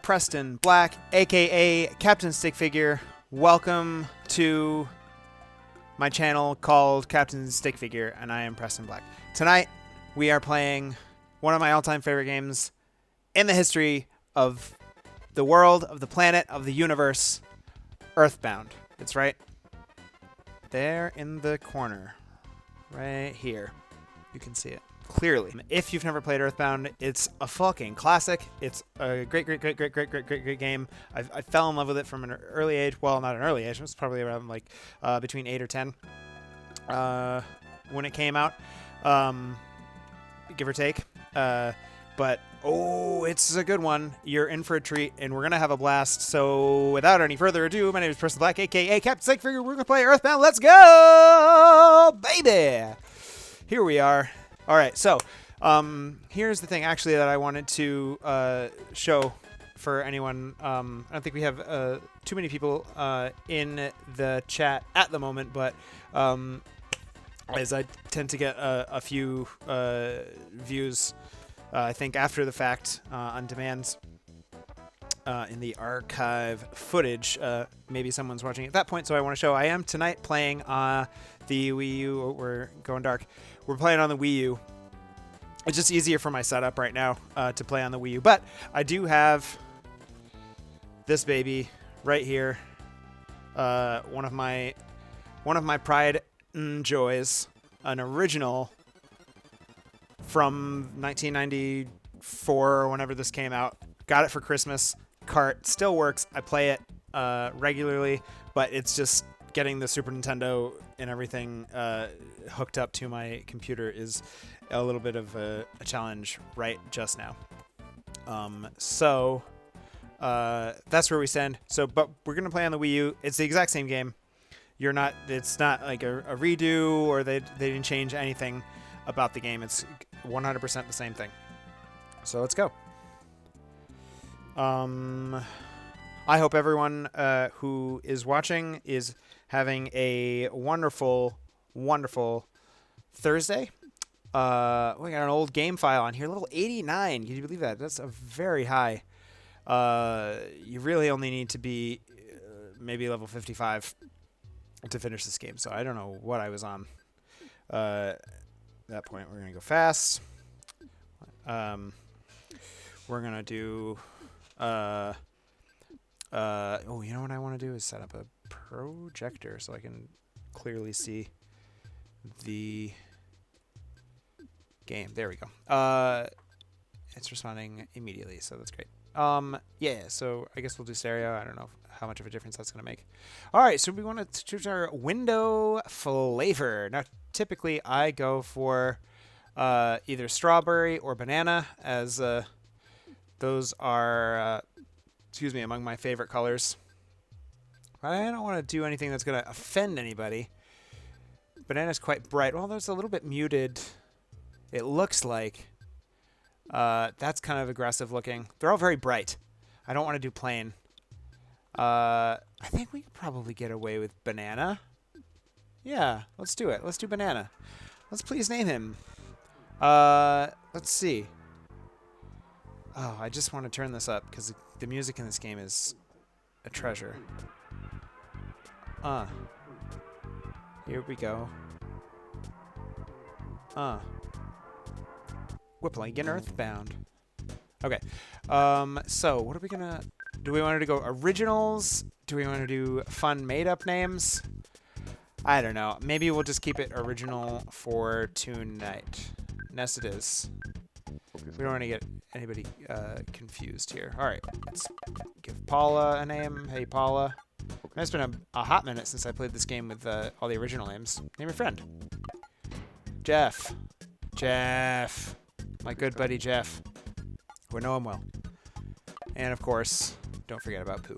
Preston Black, aka CaptStickFigure. Welcome to my channel called CaptStickFigure, and I am Preston Black. Tonight, we are playing one of my all-time favorite games in the history of the world, of the planet, of the universe, EarthBound. It's right there in the corner, right here. You can see it clearly. If you've never played EarthBound, it's a fucking classic. It's a great game. I fell in love with it from an early age. Well, not an early age. It was probably around like between 8 or 10 when it came out, give or take. But oh, it's a good one. You're in for a treat, and we're gonna have a blast. So, without any further ado, my name is Preston Black, aka CaptStickFigure. We're gonna play EarthBound. Let's go, baby! Here we are. All right, so here's the thing, actually, that I wanted to show for anyone. I don't think we have too many people in the chat at the moment, but as I tend to get a few views, I think after the fact, on demand, in the archive footage, maybe someone's watching at that point, so I want to show I am tonight playing the Wii U. Oh, we're going dark. We're playing on the Wii U. It's just easier for my setup right now to play on the Wii U, but I do have this baby right here. One of my pride and joys, an original from 1994 or whenever this came out. Got it for Christmas. Cart still works. I play it regularly, but it's just getting the Super Nintendo and everything hooked up to my computer is a little bit of a challenge right just now. So that's where we stand. So, but we're gonna play on the Wii U. It's the exact same game. It's not like a redo, or they didn't change anything about the game. It's 100% the same thing. So let's go. I hope everyone who is watching is having a wonderful, wonderful Thursday. We got an old game file on here, level 89. Can you believe that? That's a very high. You really only need to be maybe level 55 to finish this game. So I don't know what I was on at that point. We're gonna go fast. We're gonna do. Oh, you know what I want to do is set up a projector so I can clearly see the game. There we go. It's responding immediately, so that's great. Yeah, so I guess we'll do stereo. I don't know how much of a difference that's going to make. All right, so we want to choose our window flavor. Now, typically, I go for either strawberry or banana, as those are, excuse me, among my favorite colors. But I don't want to do anything that's going to offend anybody. Banana's quite bright. Well, there's a little bit muted. It looks like. That's kind of aggressive looking. They're all very bright. I don't want to do plain. I think we could probably get away with banana. Yeah, let's do it. Let's do banana. Let's please name him. Let's see. Oh, I just want to turn this up because the music in this game is a treasure. Here we go. We're playing in EarthBound. Okay. So what are we gonna... Do we want to go originals? Do we want to do fun made-up names? I don't know. Maybe we'll just keep it original for tonight. Yes, it is. We don't want to get anybody confused here. All right. Let's give Paula a name. Hey, Paula. It's been a hot minute since I played this game with all the original names. Name your friend. Jeff. Jeff. My good buddy Jeff. We know him well. And of course, don't forget about Pooh.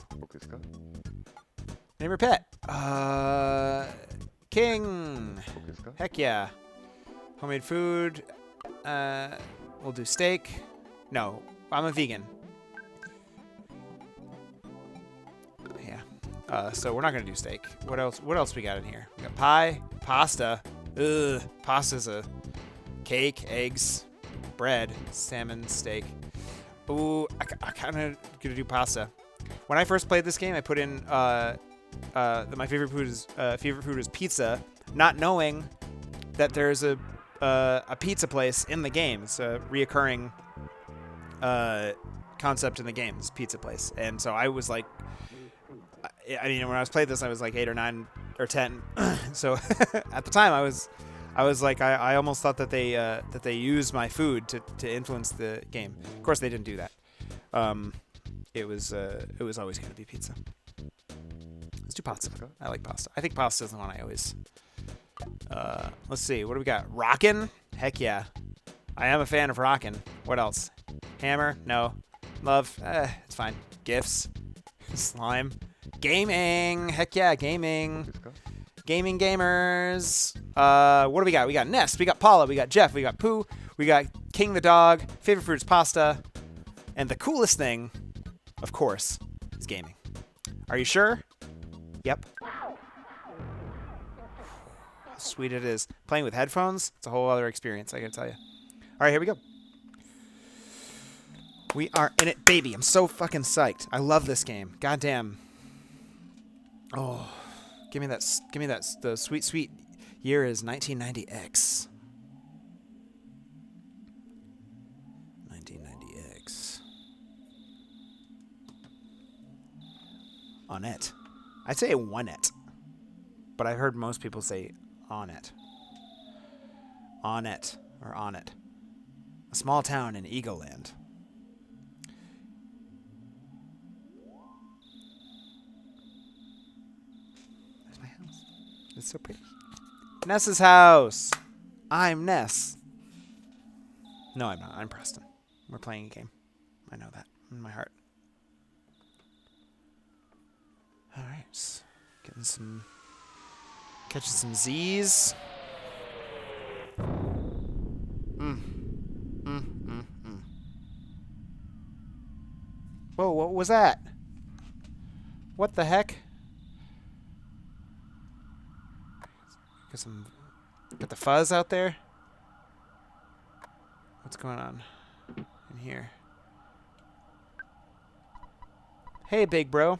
Name your pet. King. Heck yeah. Homemade food. We'll do steak. No, I'm a vegan. Yeah. So we're not gonna do steak. What else? What else we got in here? We got pie, pasta. Ugh, pasta's a cake, eggs, bread, salmon, steak. Ooh, I kind of gonna do pasta. When I first played this game, I put in that my favorite food is pizza, not knowing that there's a pizza place in the game. It's a reoccurring concept in the game. This pizza place, and so I was like, I mean, when I was playing this, I was like 8 or 9 or 10. So at the time, I was like, I almost thought that they used my food to influence the game. Of course, they didn't do that. It was always going to be pizza. Let's do pasta. I like pasta. I think pasta is the one I always. Let's see. What do we got? Rockin'? Heck yeah. I am a fan of rockin'. What else? Hammer? No. Love? It's fine. Gifts? Slime? Gaming! Heck yeah, gaming. Gaming gamers. What do we got? We got Nest. We got Paula. We got Jeff. We got Pooh. We got King the dog. Favorite fruit is pasta. And the coolest thing, of course, is gaming. Are you sure? Yep. How sweet it is. Playing with headphones, it's a whole other experience, I gotta tell you. All right, here we go. We are in it, baby. I'm so fucking psyched. I love this game. Goddamn. Oh, give me that. The sweet, sweet year is 1990X. 1990X. Onett. I'd say Onett, but I've heard most people say Onett. Onett or Onett. A small town in Eagleland. There's my house. It's so pretty. Ness's house. I'm Ness. No, I'm not. I'm Preston. We're playing a game. I know that in my heart. All right. Catching some Z's. Whoa, what was that? What the heck? Got the fuzz out there. What's going on in here? Hey, big bro.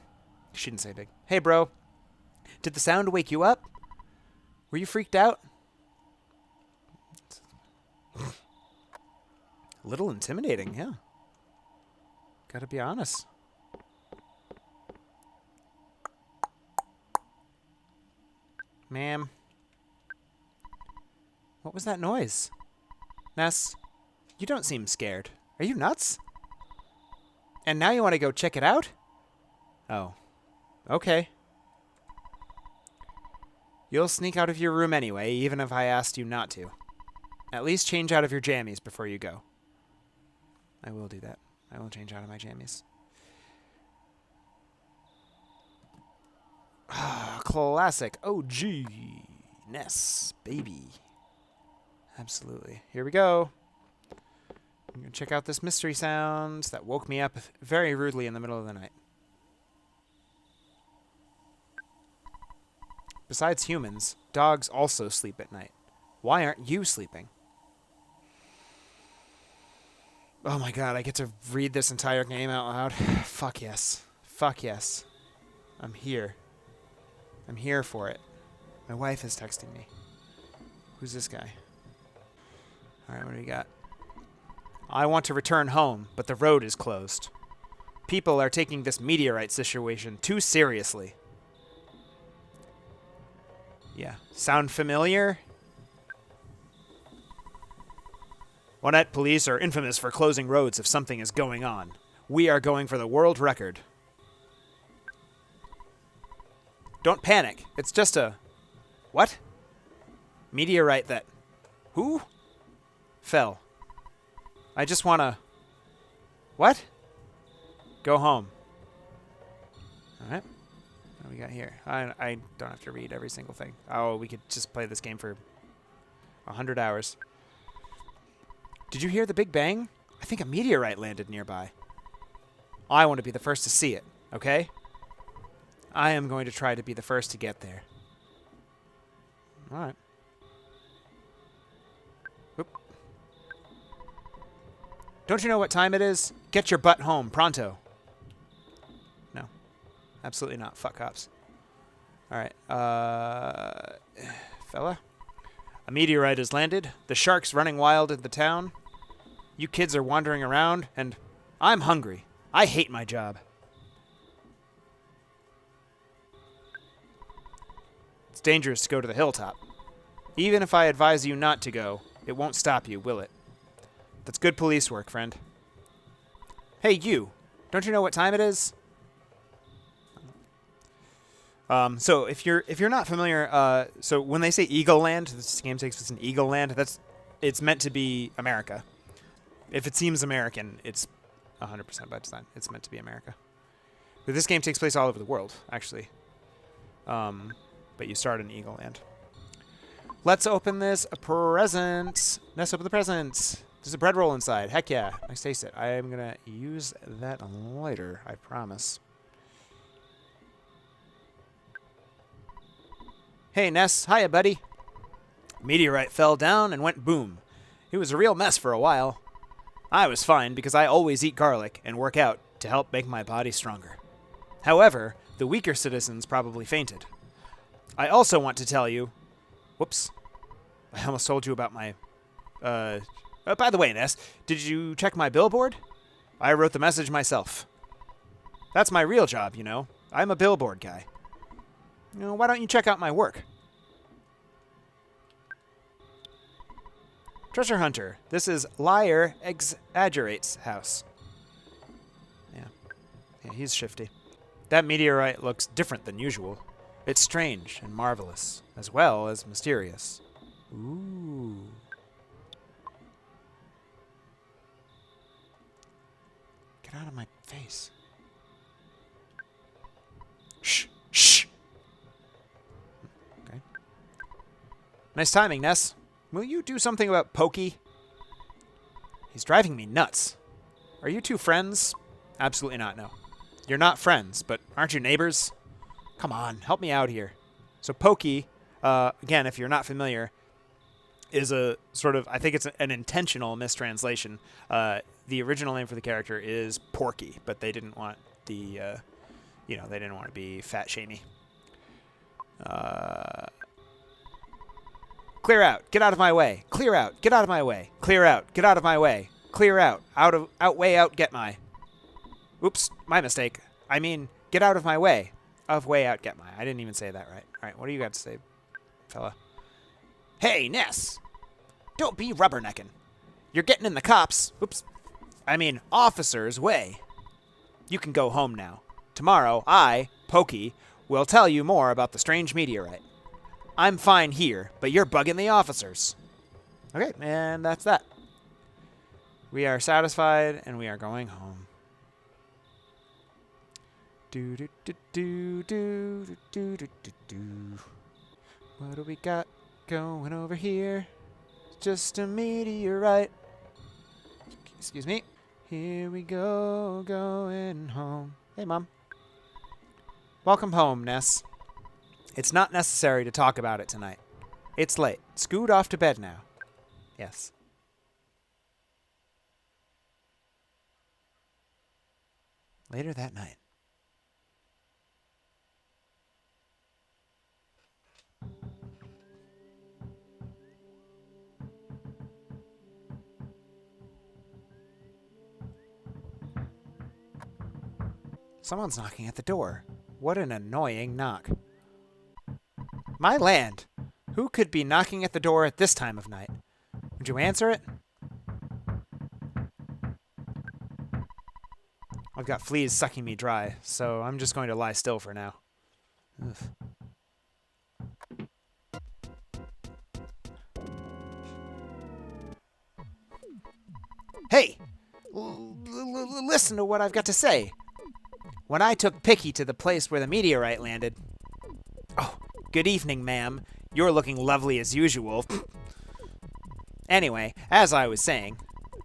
She didn't say big. Hey, bro. Did the sound wake you up? Were you freaked out? A little intimidating, yeah. Gotta be honest. Ma'am. What was that noise? Ness, you don't seem scared. Are you nuts? And now you want to go check it out? Oh. Okay. You'll sneak out of your room anyway, even if I asked you not to. At least change out of your jammies before you go. I will do that. I will change out of my jammies. Classic. OG. Ness, baby. Absolutely. Here we go. I'm going to check out this mystery sound that woke me up very rudely in the middle of the night. Besides humans, dogs also sleep at night. Why aren't you sleeping? Oh my god, I get to read this entire game out loud. Fuck yes. Fuck yes. I'm here. I'm here for it. My wife is texting me. Who's this guy? Alright, what do we got? I want to return home, but the road is closed. People are taking this meteorite situation too seriously. Yeah. Sound familiar? Onett police are infamous for closing roads if something is going on. We are going for the world record. Don't panic. It's just a... What? Meteorite that... Who? Fell. I just want to... What? Go home. Alright. What do we got here? I don't have to read every single thing. Oh, we could just play this game for 100 hours. Did you hear the Big Bang? I think a meteorite landed nearby. I want to be the first to see it, okay? I am going to try to be the first to get there. Alright. Don't you know what time it is? Get your butt home, pronto. No. Absolutely not. Fuck cops. Alright, fella? A meteorite has landed. The shark's running wild in the town. You kids are wandering around, and I'm hungry. I hate my job. It's dangerous to go to the hilltop. Even if I advise you not to go, it won't stop you, will it? That's good police work, friend. Hey, you. Don't you know what time it is? So if you're not familiar, so when they say Eagle Land, this game takes place in Eagle Land. It's meant to be America. If it seems American, it's 100% by design. It's meant to be America. But this game takes place all over the world, actually. But you start in Eagle Land. Let's open this present. Let's open the present. There's a bread roll inside. Heck yeah. Nice taste it. I am gonna use that later. I promise. Hey, Ness. Hiya, buddy. Meteorite fell down and went boom. It was a real mess for a while. I was fine because I always eat garlic and work out to help make my body stronger. However, the weaker citizens probably fainted. I also want to tell you... Whoops. I almost told you about my... by the way, Ness, did you check my billboard? I wrote the message myself. That's my real job, you know. I'm a billboard guy. You know, why don't you check out my work? Treasure Hunter. This is Liar Exaggerates house. Yeah, he's shifty. That meteorite looks different than usual. It's strange and marvelous, as well as mysterious. Ooh. Get out of my face. Shh. Shh. Okay. Nice timing, Ness. Will you do something about Pokey? He's driving me nuts. Are you two friends? Absolutely not, no. You're not friends, but aren't you neighbors? Come on, help me out here. So Pokey, again, if you're not familiar, is a sort of, I think it's an intentional mistranslation. The original name for the character is Porky, but they didn't want the, they didn't want to be fat shamey. Clear out. Get out of my way. Clear out. Get out of my way. Clear out. Get out of my way. Clear out. Way out, get my. Oops, my mistake. I mean, get out of my way. Way out, get my. I didn't even say that right. All right, what do you got to say, fella? Hey, Ness. Don't be rubbernecking. You're getting in the cops. Oops. I mean, officers' way. You can go home now. Tomorrow, I, Pokey, will tell you more about the strange meteorite. I'm fine here, but you're bugging the officers. Okay, and that's that. We are satisfied, and we are going home. Do do do do do do do do do. What do we got going over here? Just a meteorite. Excuse me. Here we go, going home. Hey, Mom. Welcome home, Ness. It's not necessary to talk about it tonight. It's late. Scoot off to bed now. Yes. Later that night. Someone's knocking at the door. What an annoying knock. My land! Who could be knocking at the door at this time of night? Would you answer it? I've got fleas sucking me dry, so I'm just going to lie still for now. Ugh. Hey! Listen to what I've got to say. When I took Picky to the place where the meteorite landed... Oh, good evening, ma'am. You're looking lovely as usual. Anyway, as I was saying,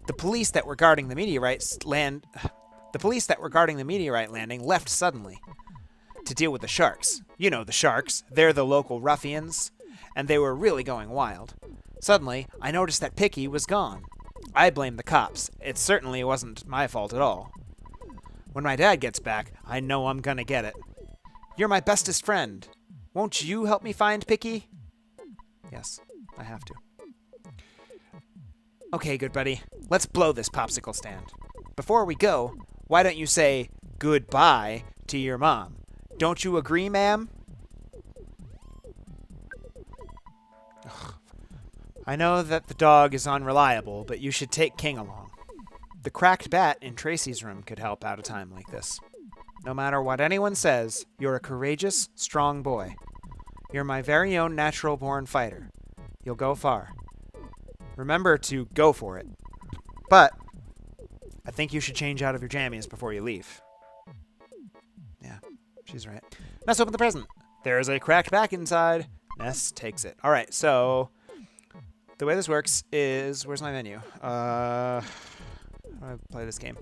the police that were guarding the meteorite landing left suddenly to deal with the sharks. You know the sharks. They're the local ruffians, and they were really going wild. Suddenly, I noticed that Picky was gone. I blame the cops. It certainly wasn't my fault at all. When my dad gets back, I know I'm gonna get it. You're my bestest friend. Won't you help me find Picky? Yes, I have to. Okay, good buddy. Let's blow this popsicle stand. Before we go, why don't you say goodbye to your mom? Don't you agree, ma'am? Ugh. I know that the dog is unreliable, but you should take King along. The cracked bat in Tracy's room could help out a time like this. No matter what anyone says, you're a courageous, strong boy. You're my very own natural-born fighter. You'll go far. Remember to go for it. But I think you should change out of your jammies before you leave. Yeah, she's right. Let's open the present. There's a cracked back inside. Ness takes it. All right, so the way this works is... Where's my menu? How do I play this game?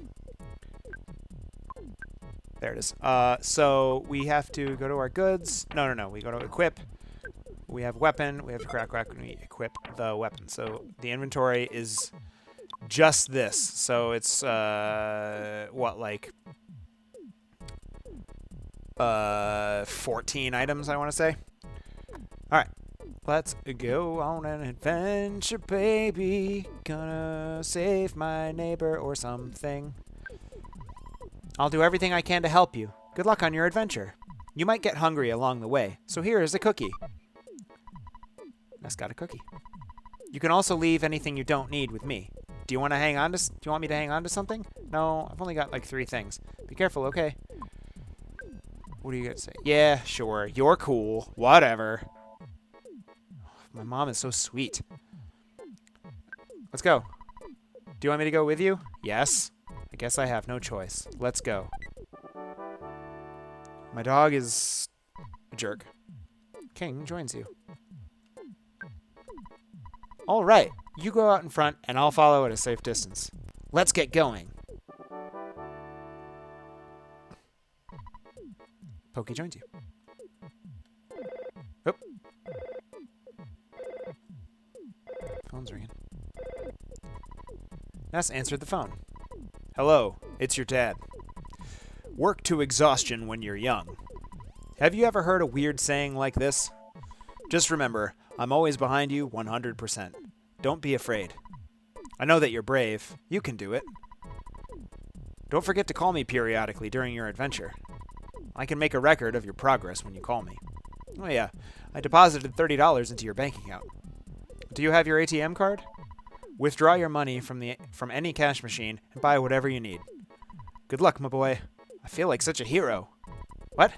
There it is. So we have to go to our goods. No. We go to equip. We have weapon. We have to crack when we equip the weapon. So the inventory is just this. So it's, what, like 14 items, I want to say. All right. Let's go on an adventure, baby. Gonna save my neighbor or something. I'll do everything I can to help you. Good luck on your adventure. You might get hungry along the way, so here is a cookie. Ness got a cookie. You can also leave anything you don't need with me. Do you want me to hang on to something? No, I've only got like 3 things. Be careful, okay? What are you gonna say? Yeah, sure. You're cool. Whatever. My mom is so sweet. Let's go. Do you want me to go with you? Yes. I guess I have no choice. Let's go. My dog is a jerk. King joins you. All right. You go out in front, and I'll follow at a safe distance. Let's get going. Pokey joins you. Oop. Phone's ringing. Ness answered the phone. Hello, it's your dad. Work to exhaustion when you're young. Have you ever heard a weird saying like this? Just remember, I'm always behind you 100%. Don't be afraid. I know that you're brave. You can do it. Don't forget to call me periodically during your adventure. I can make a record of your progress when you call me. Oh yeah, I deposited $30 into your bank account. Do you have your ATM card? Withdraw your money from any cash machine and buy whatever you need. Good luck, my boy. I feel like such a hero. What?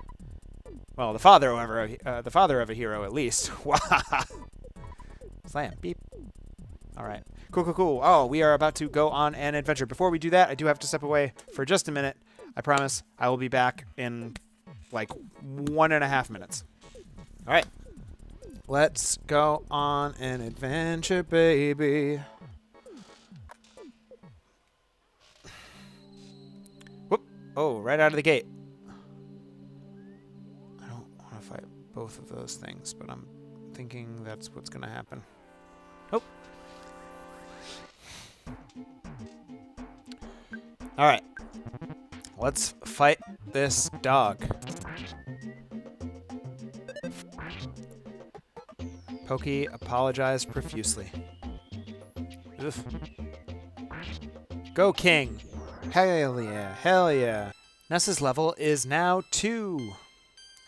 Well, the father of a hero, at least. Slam. Beep. All right. Cool. Oh, we are about to go on an adventure. Before we do that, I do have to step away for just a minute. I promise I will be back in like 1.5 minutes. All right. Let's go on an adventure, baby. Whoop. Oh, right out of the gate. I don't want to fight both of those things, but I'm thinking that's what's going to happen. Oh. All right. Let's fight this dog. Pokey apologized profusely. Ugh. Go, King. Hell yeah. Ness's level is now 2.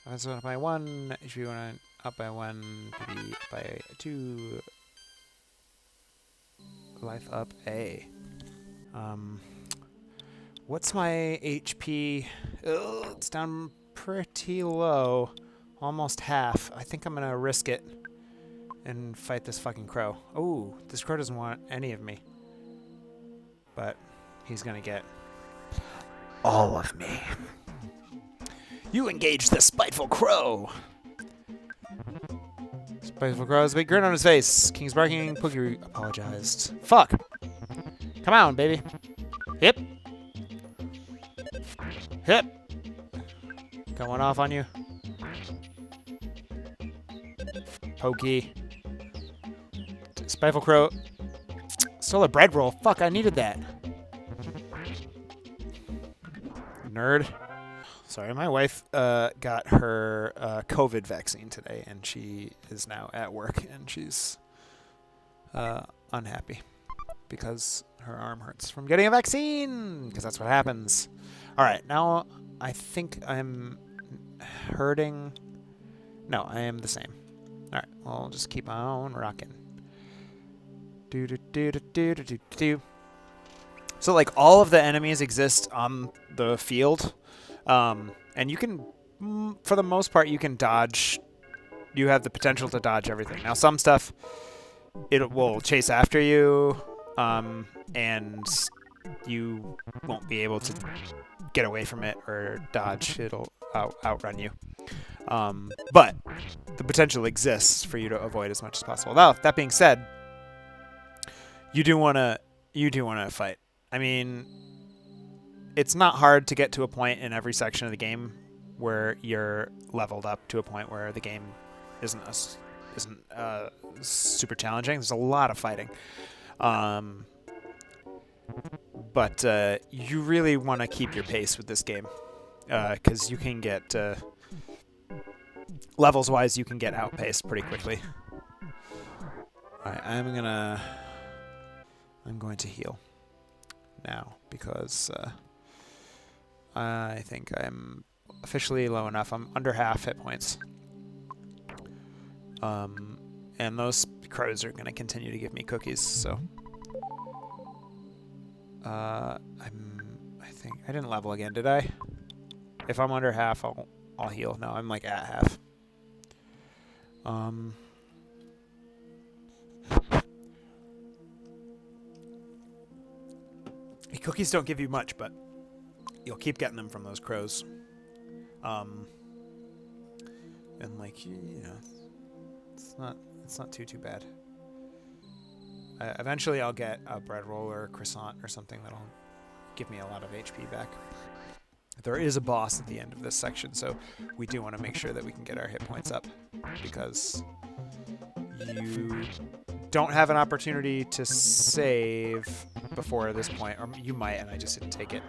That's up by 1. If you want to up by 1, be up by 2. Life up A. What's my HP? Ugh, it's down pretty low. Almost half. I think I'm going to risk it and fight this fucking crow. Oh, this crow doesn't want any of me. But he's going to get all of me. You engage the spiteful crow. Spiteful crow has a big grin on his face. King's barking. Pookie apologized. Fuck. Come on, baby. Hip. Going off on you. Pokey. Spiteful crow. Stole a bread roll. Fuck, I needed that. Nerd. Sorry, my wife got her COVID vaccine today, and she is now at work, and she's unhappy because her arm hurts from getting a vaccine, because that's what happens. All right, now I think I'm hurting. No, I am the same. All right, I'll just keep on rocking. Do. So, like, all of the enemies exist on the field, and you can, for the most part, you can dodge. You have the potential to dodge everything. Now, some stuff, it will chase after you, and you won't be able to get away from it or dodge. It'll outrun you. But the potential exists for you to avoid as much as possible. Now, that being said, you do want to fight. I mean, it's not hard to get to a point in every section of the game where you're leveled up to a point where the game isn't super challenging. There's a lot of fighting. But you really want to keep your pace with this game, because you can get, levels-wise, you can get outpaced pretty quickly. All right, I'm going to heal now, because I think I'm officially low enough. I'm under half hit points. And those crows are going to continue to give me cookies, so I think I didn't level again, did I? If I'm under half, I'll heal. No, I'm like at half. Cookies don't give you much, but you'll keep getting them from those crows. And like, you know, it's not too bad. Eventually I'll get a bread roll or a croissant or something that'll give me a lot of HP back. There is a boss at the end of this section, so we do want to make sure that we can get our hit points up, because you don't have an opportunity to save before this point, or you might, and I just didn't take it.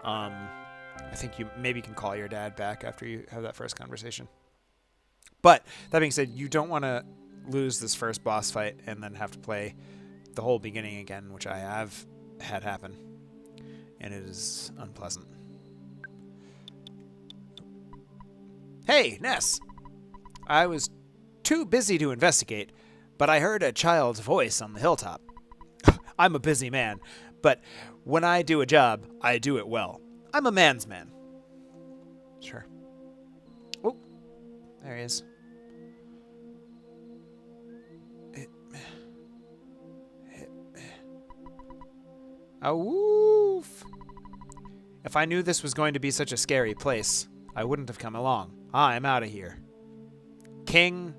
I think you maybe can call your dad back after you have that first conversation. But that being said, you don't want to lose this first boss fight and then have to play the whole beginning again, which I have had happen, and it is unpleasant. Hey, Ness! I was too busy to investigate, but I heard a child's voice on the hilltop. I'm a busy man, but when I do a job, I do it well. I'm a man's man. Sure. Oh, there he is. Oh, woof. If I knew this was going to be such a scary place, I wouldn't have come along. I'm out of here. King,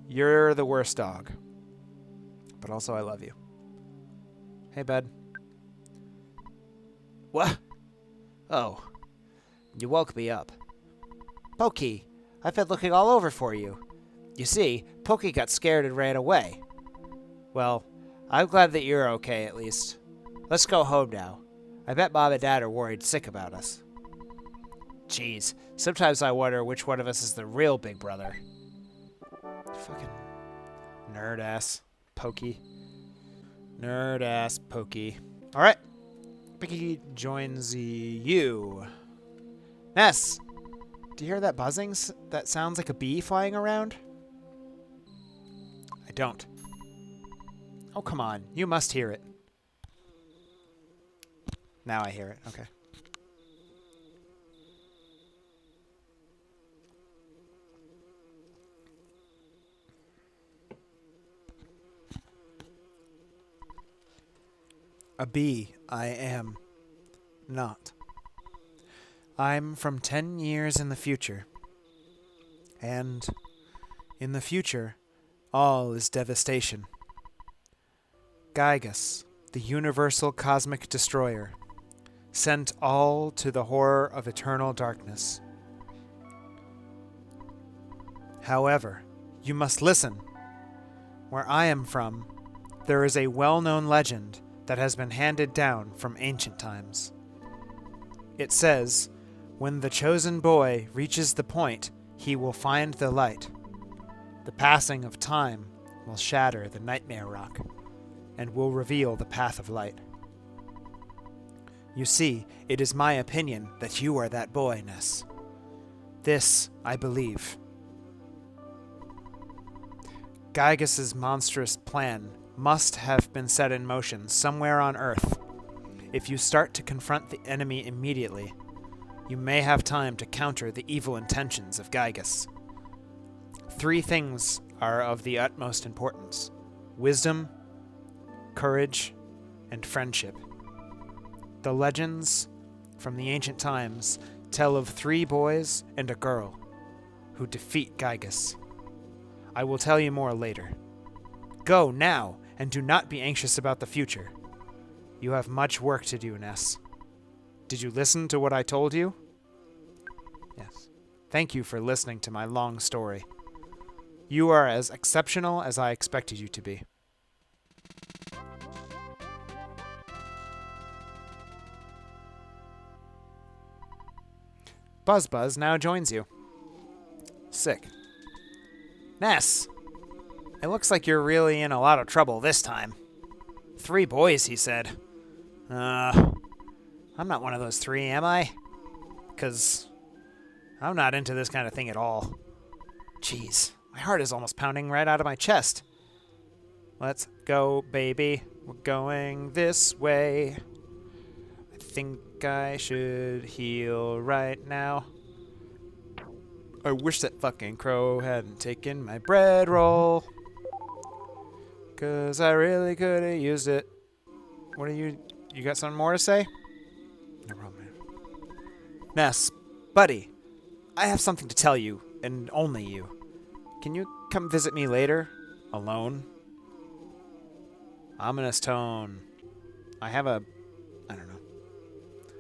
you're the worst dog. But also, I love you. Hey, bud. What? Oh. You woke me up. Pokey, I've been looking all over for you. You see, Pokey got scared and ran away. Well, I'm glad that you're okay, at least. Let's go home now. I bet Mom and Dad are worried sick about us. Jeez, sometimes I wonder which one of us is the real big brother. Fucking nerd-ass Pokey. Nerd-ass Pokey. Alright. Pokey joins you. Ness! Do you hear that buzzing? That sounds like a bee flying around? I don't. Oh, come on. You must hear it. Now I hear it. Okay. A bee, I am not. I'm from 10 years in the future. And in the future, all is devastation. Gygus, the universal cosmic destroyer, sent all to the horror of eternal darkness. However, you must listen. Where I am from, there is a well-known legend that has been handed down from ancient times. It says, when the chosen boy reaches the point, he will find the light. The passing of time will shatter the nightmare rock and will reveal the path of light. You see, it is my opinion that you are that boy, Ness. This, I believe. Gygas's monstrous plan must have been set in motion somewhere on Earth. If you start to confront the enemy immediately, you may have time to counter the evil intentions of Gygas. 3 things are of the utmost importance: wisdom, courage, and friendship. The legends from the ancient times tell of 3 boys and a girl who defeat Gygas. I will tell you more later. Go now, and do not be anxious about the future. You have much work to do, Ness. Did you listen to what I told you? Yes. Thank you for listening to my long story. You are as exceptional as I expected you to be. Buzz now joins you. Sick. Ness! It looks like you're really in a lot of trouble this time. 3 boys, he said. I'm not one of those 3, am I? 'Cause I'm not into this kind of thing at all. Jeez, my heart is almost pounding right out of my chest. Let's go, baby. We're going this way. I think I should heal right now. I wish that fucking crow hadn't taken my bread roll. 'Cause I really could have used it. What are you got something more to say? No problem, man. Ness, buddy, I have something to tell you, and only you. Can you come visit me later? Alone? Ominous tone. I don't know.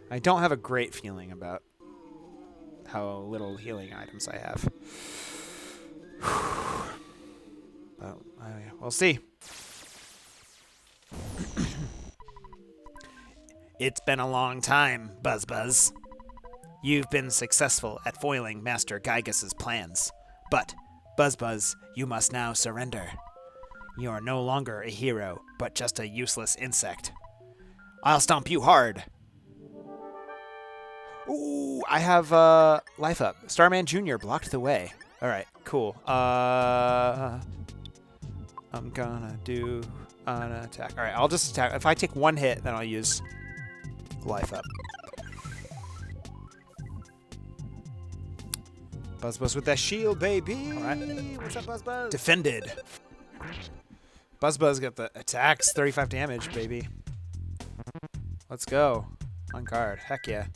I don't have a great feeling about how little healing items I have. But we'll see. It's been a long time, Buzz. You've been successful at foiling Master Gygas's plans. But, Buzz, you must now surrender. You are no longer a hero, but just a useless insect. I'll stomp you hard. Ooh, I have life up. Starman Junior blocked the way. Alright, cool. I'm gonna do an attack. Alright, I'll just attack. If I take 1 hit, then I'll use life up. Buzz with that shield, baby! Alright. What's up, Buzz? Defended. Buzz got the attacks, 35 damage, baby. Let's go. On card. Heck yeah.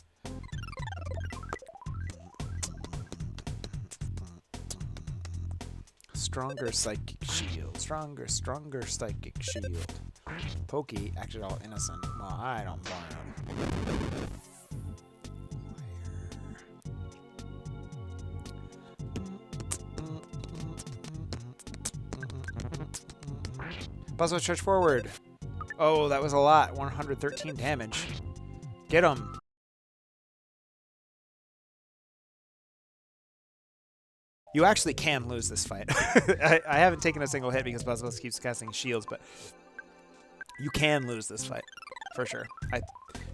Stronger psychic shield. Stronger psychic shield. Pokey acted all innocent. Well, I don't want him. Buzz charge forward. Oh, that was a lot. 113 damage. Get him. You actually can lose this fight. I haven't taken a single hit because Buzz keeps casting shields, but you can lose this fight for sure.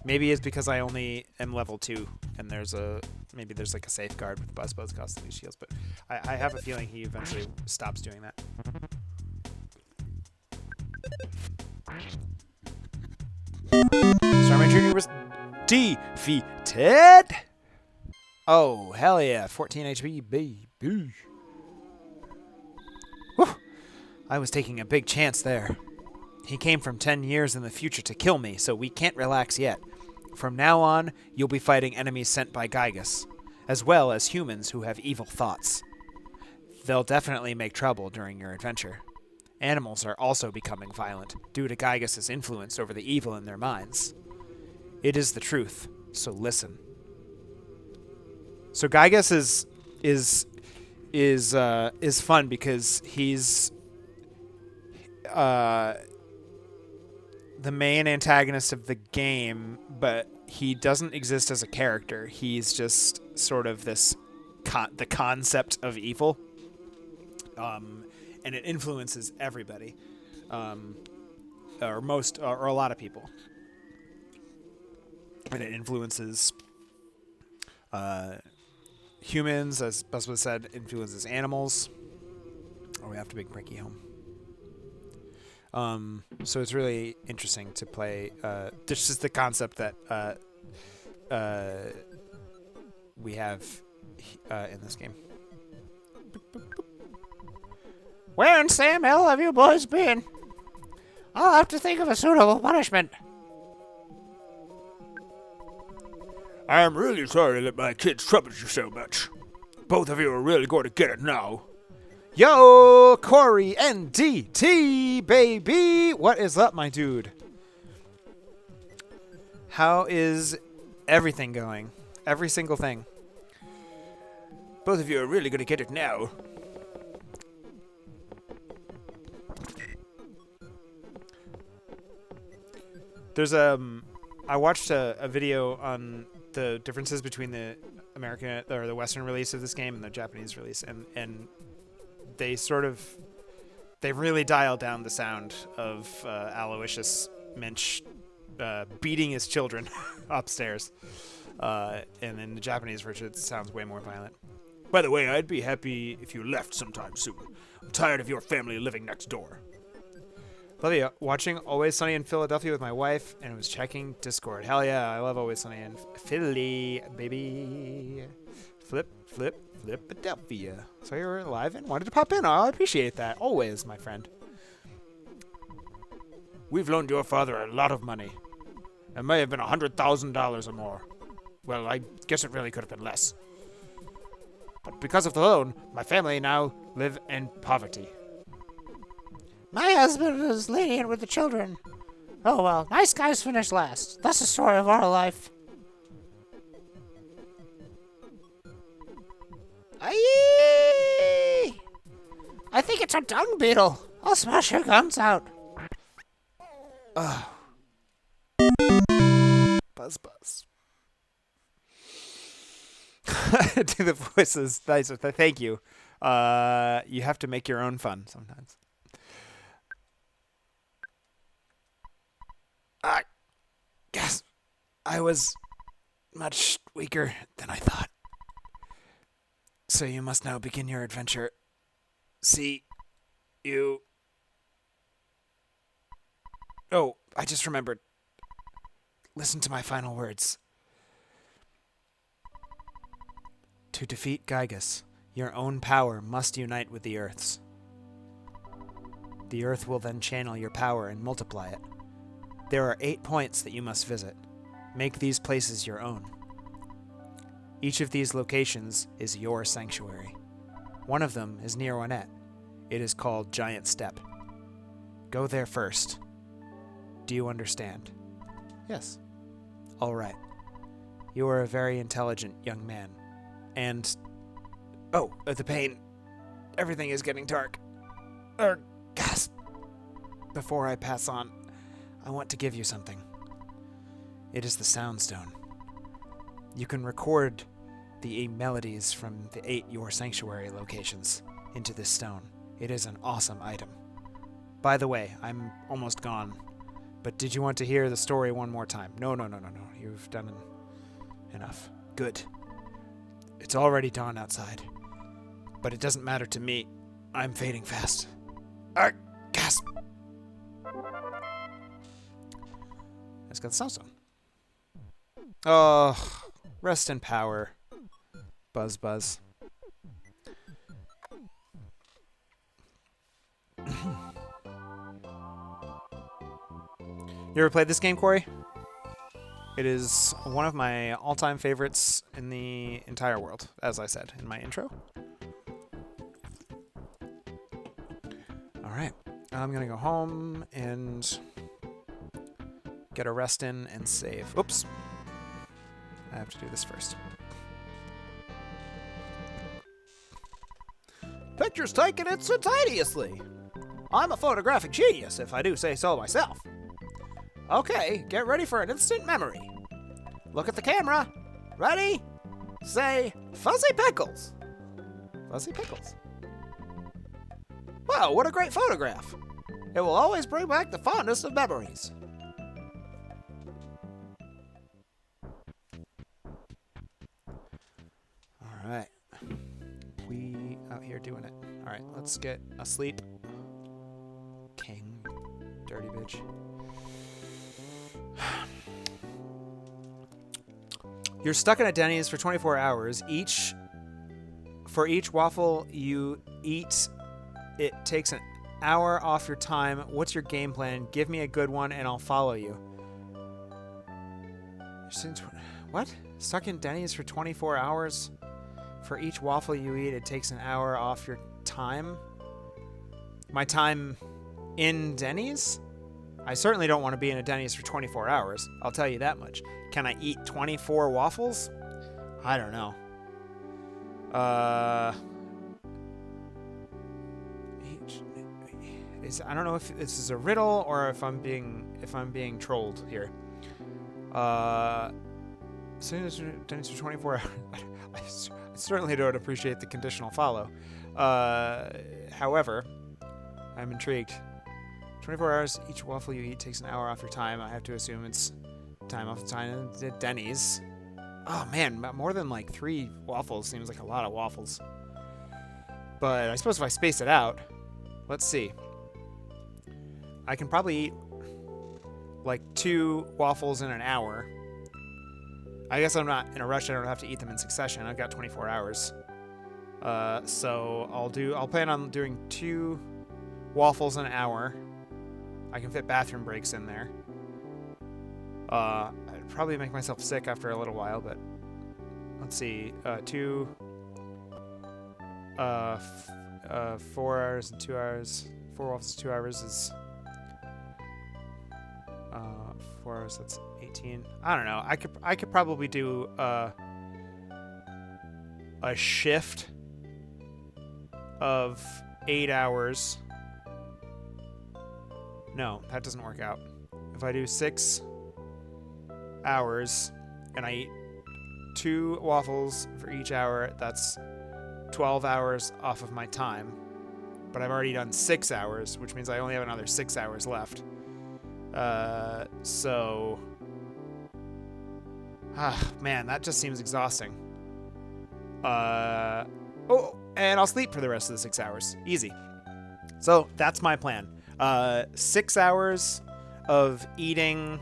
Maybe it's because I only am level 2, and maybe there's like a safeguard with Buzz casting these shields, but I have a feeling he eventually stops doing that. Starman Junior was defeated. Oh, hell yeah. 14 HP, baby. Whew. I was taking a big chance there. He came from 10 years in the future to kill me, so we can't relax yet. From now on, you'll be fighting enemies sent by Gygas, as well as humans who have evil thoughts. They'll definitely make trouble during your adventure. Animals are also becoming violent due to Gygas's influence over the evil in their minds. It is the truth, so listen. So Gygas is fun because he's the main antagonist of the game, but he doesn't exist as a character. He's just sort of this the concept of evil, and it influences everybody, or a lot of people, and it influences humans, as Buswa said, influences animals. Oh, we have to bring Frankie home. So it's really interesting to play. This is the concept that we have in this game. Where in Sam Hill have you boys been? I'll have to think of a suitable punishment. I am really sorry that my kids troubled you so much. Both of you are really going to get it now. Yo, Corey NDT, baby! What is up, my dude? How is everything going? Every single thing. Both of you are really going to get it now. There's I watched a video on the differences between the American or the Western release of this game and the Japanese release, and they really dialed down the sound of Aloysius Minch beating his children upstairs, and in the Japanese version it sounds way more violent. By the way, I'd be happy if you left sometime soon. I'm tired of your family living next door. Love you. Watching Always Sunny in Philadelphia with my wife, and was checking Discord. Hell yeah, I love Always Sunny in Philly, baby. Philadelphia. So you're live and wanted to pop in. I appreciate that. Always, my friend. We've loaned your father a lot of money. It may have been $100,000 or more. Well, I guess it really could have been less. But because of the loan, my family now live in poverty. My husband was lenient with the children. Oh well, nice guys finish last. That's the story of our life. Aye! I think it's a dung beetle. I'll smash your guns out. Buzz. Do the voices. Nice. Thank you. You have to make your own fun sometimes. Guess I was much weaker than I thought. So you must now begin your adventure. See you. Oh, I just remembered. Listen to my final words. To defeat Gygus, your own power must unite with the Earth's. The Earth will then channel your power and multiply it. There are 8 points that you must visit. Make these places your own. Each of these locations is your sanctuary. One of them is near Onett. It is called Giant Step. Go there first. Do you understand? Yes. All right. You are a very intelligent young man. And... oh, the pain. Everything is getting dark. Gasp. Before I pass on, I want to give you something. It is the Sound Stone. You can record the melodies from the 8 Your Sanctuary locations into this stone. It is an awesome item. By the way, I'm almost gone. But did you want to hear the story one more time? No. You've done enough. Good. It's already dawn outside. But it doesn't matter to me. I'm fading fast. Gasp! Let's get the Soundstone. Oh, rest in power. Buzz. You ever played this game, Corey? It is one of my all-time favorites in the entire world, as I said in my intro. All right, I'm gonna go home and get a rest in and save. Oops. I have to do this first. Picture's taken instantaneously. I'm a photographic genius, if I do say so myself. Okay, get ready for an instant memory. Look at the camera. Ready? Say, Fuzzy Pickles. Fuzzy Pickles. Wow, what a great photograph. It will always bring back the fondest of memories. All right. We out here doing it. All right, let's get asleep. King. Dirty bitch. You're stuck in a Denny's for 24 hours. For each waffle you eat, it takes an hour off your time. What's your game plan? Give me a good one and I'll follow you. What? Stuck in Denny's for 24 hours? For each waffle you eat, it takes an hour off your time? My time in Denny's? I certainly don't want to be in a Denny's for 24 hours. I'll tell you that much. Can I eat 24 waffles? I don't know. I don't know if this is a riddle or if I'm being trolled here. Denny's for 24 hours. I certainly don't appreciate the conditional follow. However, I'm intrigued. 24 hours, each waffle you eat takes an hour off your time. I have to assume it's time off the time at Denny's. Oh man, more than like 3 waffles seems like a lot of waffles. But I suppose if I space it out, let's see. I can probably eat like 2 waffles in an hour. I guess I'm not in a rush. I don't have to eat them in succession. I've got 24 hours. So I'll plan on doing 2 waffles an hour. I can fit bathroom breaks in there. I'd probably make myself sick after a little while, but let's see. 2, 4 hours and 2 hours. 4 waffles, 2 hours is 4 hours. That's 18. I don't know. I could probably do a shift of 8 hours. No, that doesn't work out. If I do 6 hours and I eat 2 waffles for each hour, that's 12 hours off of my time. But I've already done 6 hours, which means I only have another 6 hours left. Man, that just seems exhausting. And I'll sleep for the rest of the 6 hours. Easy. So that's my plan. 6 hours of eating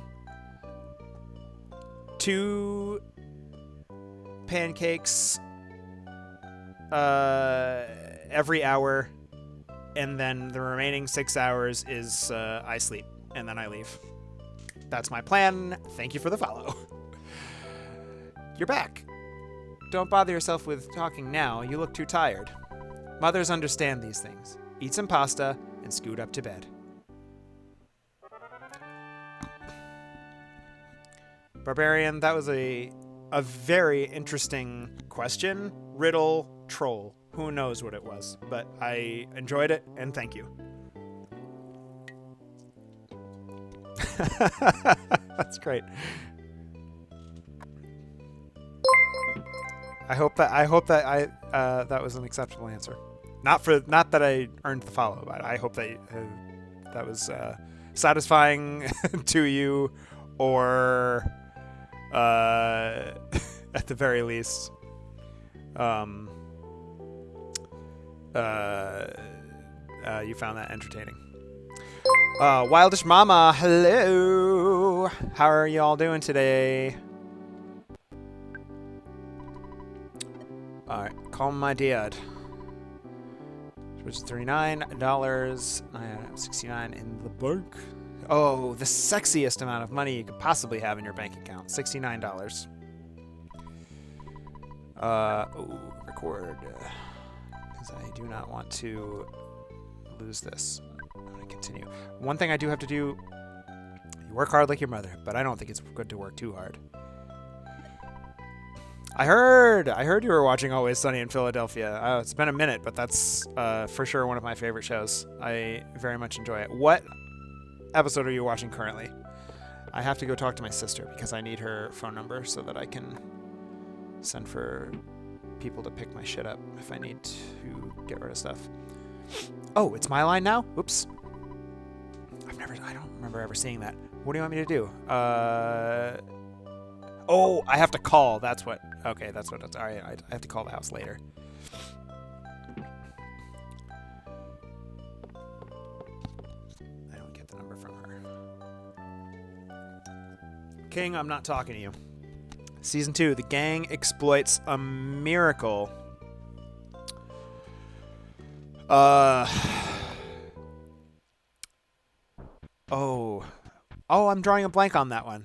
2 pancakes every hour, and then the remaining 6 hours is I sleep, and then I leave. That's my plan. Thank you for the follow. You're back. Don't bother yourself with talking now. You look too tired. Mothers understand these things. Eat some pasta and scoot up to bed. Barbarian, that was a very interesting question. Riddle, troll. Who knows what it was, but I enjoyed it, and thank you. That's great. I hope that that was an acceptable answer. Not that I earned the follow, but I hope that was satisfying to you, or at the very least, you found that entertaining. Wildish Mama, hello. How are y'all doing today? All right, call my dad. Which is $39. I have $69 in the bank. Oh, the sexiest amount of money you could possibly have in your bank account. $69. Record. Because I do not want to lose this. I'm going to continue. One thing I do have to do, you work hard like your mother, but I don't think it's good to work too hard. I heard you were watching Always Sunny in Philadelphia. It's been a minute, but that's for sure one of my favorite shows. I very much enjoy it. What episode are you watching currently? I have to go talk to my sister because I need her phone number so that I can send for people to pick my shit up if I need to get rid of stuff. Oh, it's my line now? Oops. I don't remember ever seeing that. What do you want me to do? Oh, I have to call. That's what. Okay, that's what. All right, I have to call the house later. I don't get the number from her. King, I'm not talking to you. Season 2, the gang exploits a miracle. Oh, I'm drawing a blank on that one.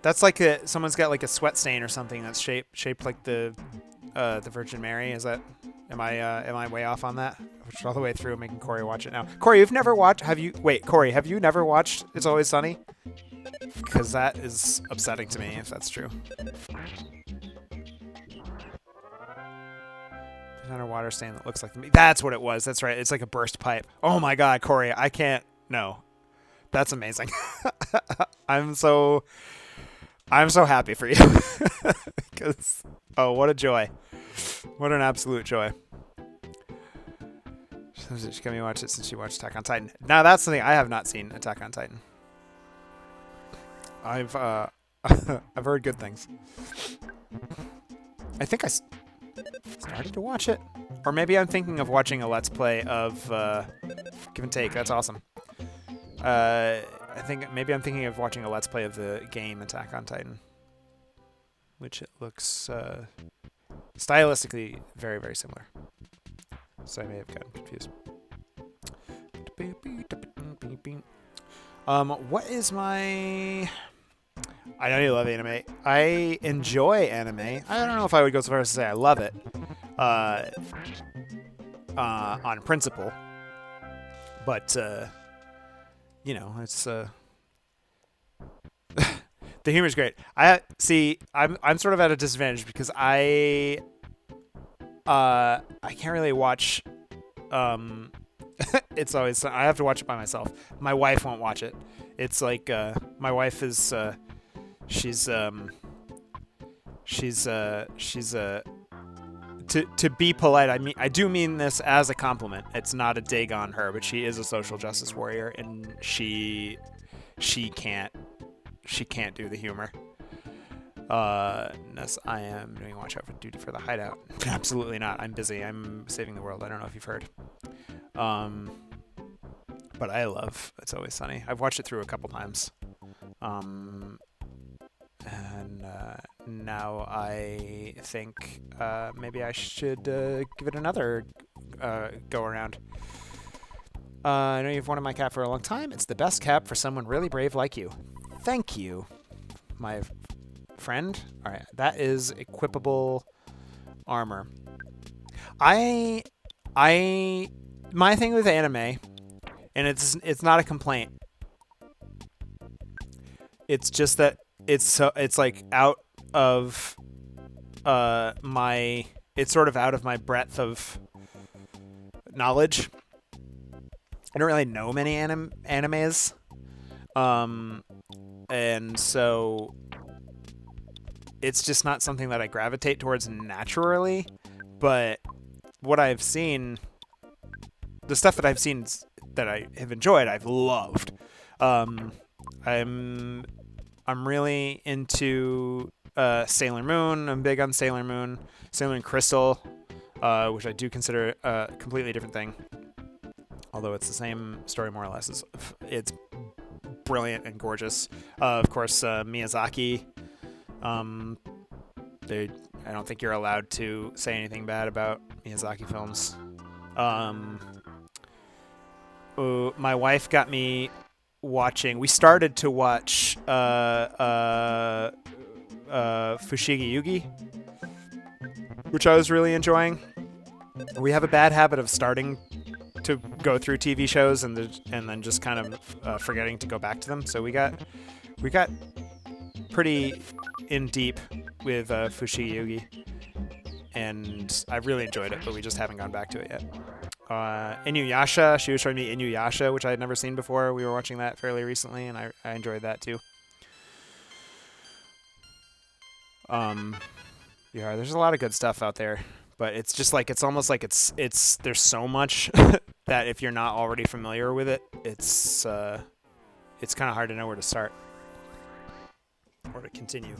That's like someone's got like a sweat stain or something that's shaped like the Virgin Mary. Is that? Am I way off on that? Which all the way through, making Corey watch it now. Corey, you've never watched? Corey, have you never watched It's Always Sunny? Because that is upsetting to me if that's true. There's not a water stain that looks like me. That's what it was. That's right. It's like a burst pipe. Oh my God, Corey, I can't. No, that's amazing. I'm so happy for you. Because what a joy. What an absolute joy. She's going to watch it since she watched Attack on Titan. Now that's something I have not seen, Attack on Titan. I've heard good things. I think I started to watch it. Or maybe I'm thinking of watching a Let's Play of Give and Take. That's awesome. I think maybe I'm thinking of watching a Let's Play of the game Attack on Titan. Which it looks stylistically very, very similar. So I may have gotten confused. What is my... I know you love anime. I enjoy anime. I don't know if I would go so far as to say I love it. On principle. But, you know, it's... the humor's great. I'm sort of at a disadvantage because I can't really watch It's Always I have to watch it by myself. My wife won't watch it. It's like my wife is she's to be polite, I do mean this as a compliment. It's not a dig on her, but she is a social justice warrior and she can't do the humor. Unless I am doing watch out for duty for the hideout. Absolutely not. I'm busy. I'm saving the world. I don't know if you've heard. But I love It's Always Sunny. I've watched it through a couple times. And now I think maybe I should give it another go around. I know you've wanted my cap for a long time. It's the best cap for someone really brave like you. Thank you, my friend. All right, that is equipable armor. My thing with anime, and it's not a complaint. It's just that it's like out of it's sort of out of my breadth of knowledge. I don't really know many animes. And so it's just not something that I gravitate towards naturally, but what I've seen, the stuff that I've seen that I have enjoyed, I've loved. I'm really into Sailor Moon. I'm big on Sailor Moon. Sailor Moon Crystal, which I do consider a completely different thing. Although it's the same story more or less. It's brilliant and gorgeous. Of course, Miyazaki. I don't think you're allowed to say anything bad about Miyazaki films. My wife got me watching. We started to watch Fushigi Yugi, which I was really enjoying. We have a bad habit of starting to go through TV shows and then just kind of forgetting to go back to them. So we got pretty in deep with Fushigi Yugi, and I really enjoyed it, but we just haven't gone back to it yet. Inuyasha. She was showing me Inuyasha, which I had never seen before. We were watching that fairly recently, and I enjoyed that too. Yeah, there's a lot of good stuff out there, but it's just like it's almost like it's there's so much that if you're not already familiar with it, it's kind of hard to know where to start or to continue.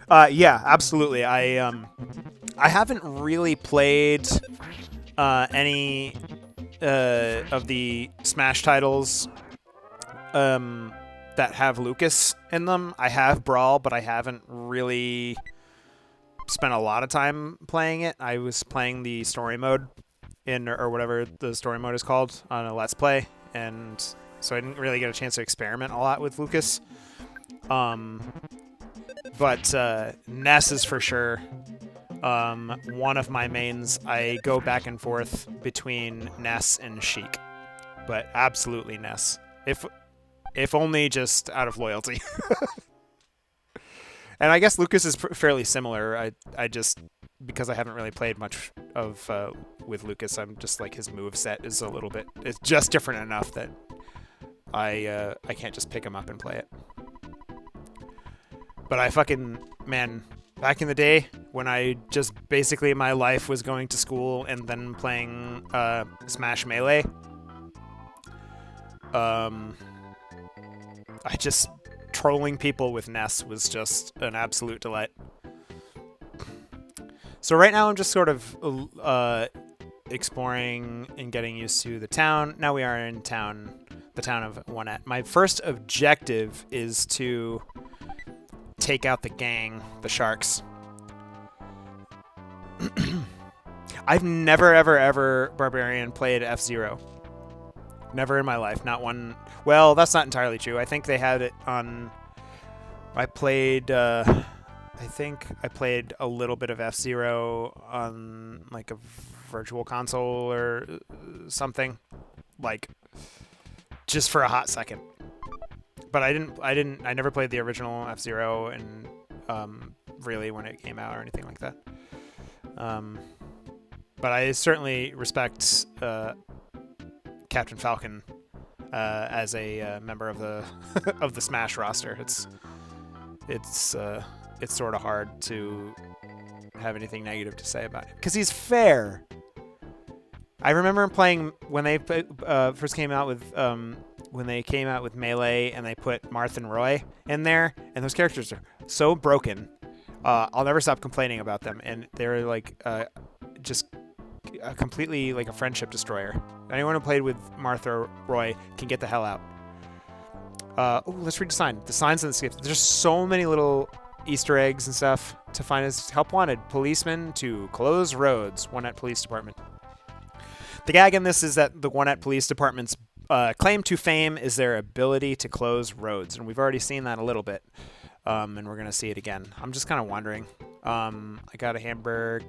Yeah, absolutely. I haven't really played any of the Smash titles that have Lucas in them. I have Brawl, but I haven't really spent a lot of time playing it. I was playing the story mode or whatever the story mode is called on a Let's Play, and so I didn't really get a chance to experiment a lot with Lucas. But Ness is for sure one of my mains. I go back and forth between Ness and Sheik, but absolutely Ness. If only just out of loyalty. And I guess Lucas is fairly similar. I just, because I haven't really played much of with Lucas, I'm just like his move set is a little bit, it's just different enough that I can't just pick him up and play it. But man, back in the day when I just basically my life was going to school and then playing Smash Melee, I just trolling people with Ness was just an absolute delight. So right now I'm just sort of exploring and getting used to the town. Now we are in the town of Onett. My first objective is to take out the gang, the sharks. I've never, ever Barbarian played F-Zero. Never in my life. Not one. Well, that's not entirely true. I think they had it on. I think I played a little bit of F-Zero on like a virtual console or something, like just for a hot second. But I never played the original F-Zero and really when it came out or anything like that. But I certainly respect Captain Falcon as a member of the of the Smash roster. It's sort of hard to have anything negative to say about it because he's fair. I remember playing when they first came out with when they came out with Melee and they put Marth and Roy in there, and those characters are so broken. I'll never stop complaining about them, and they're like just completely like a friendship destroyer. Anyone who played with Marth or Roy can get the hell out. Let's read the sign. The signs in the skip. There's so many little Easter eggs and stuff to find as help wanted. Policemen to close roads. Onett Police Department. The gag in this is that the Onett Police Department's claim to fame is their ability to close roads, and we've already seen that a little bit, and we're gonna see it again. I'm just kind of wondering. I got a Hamburg.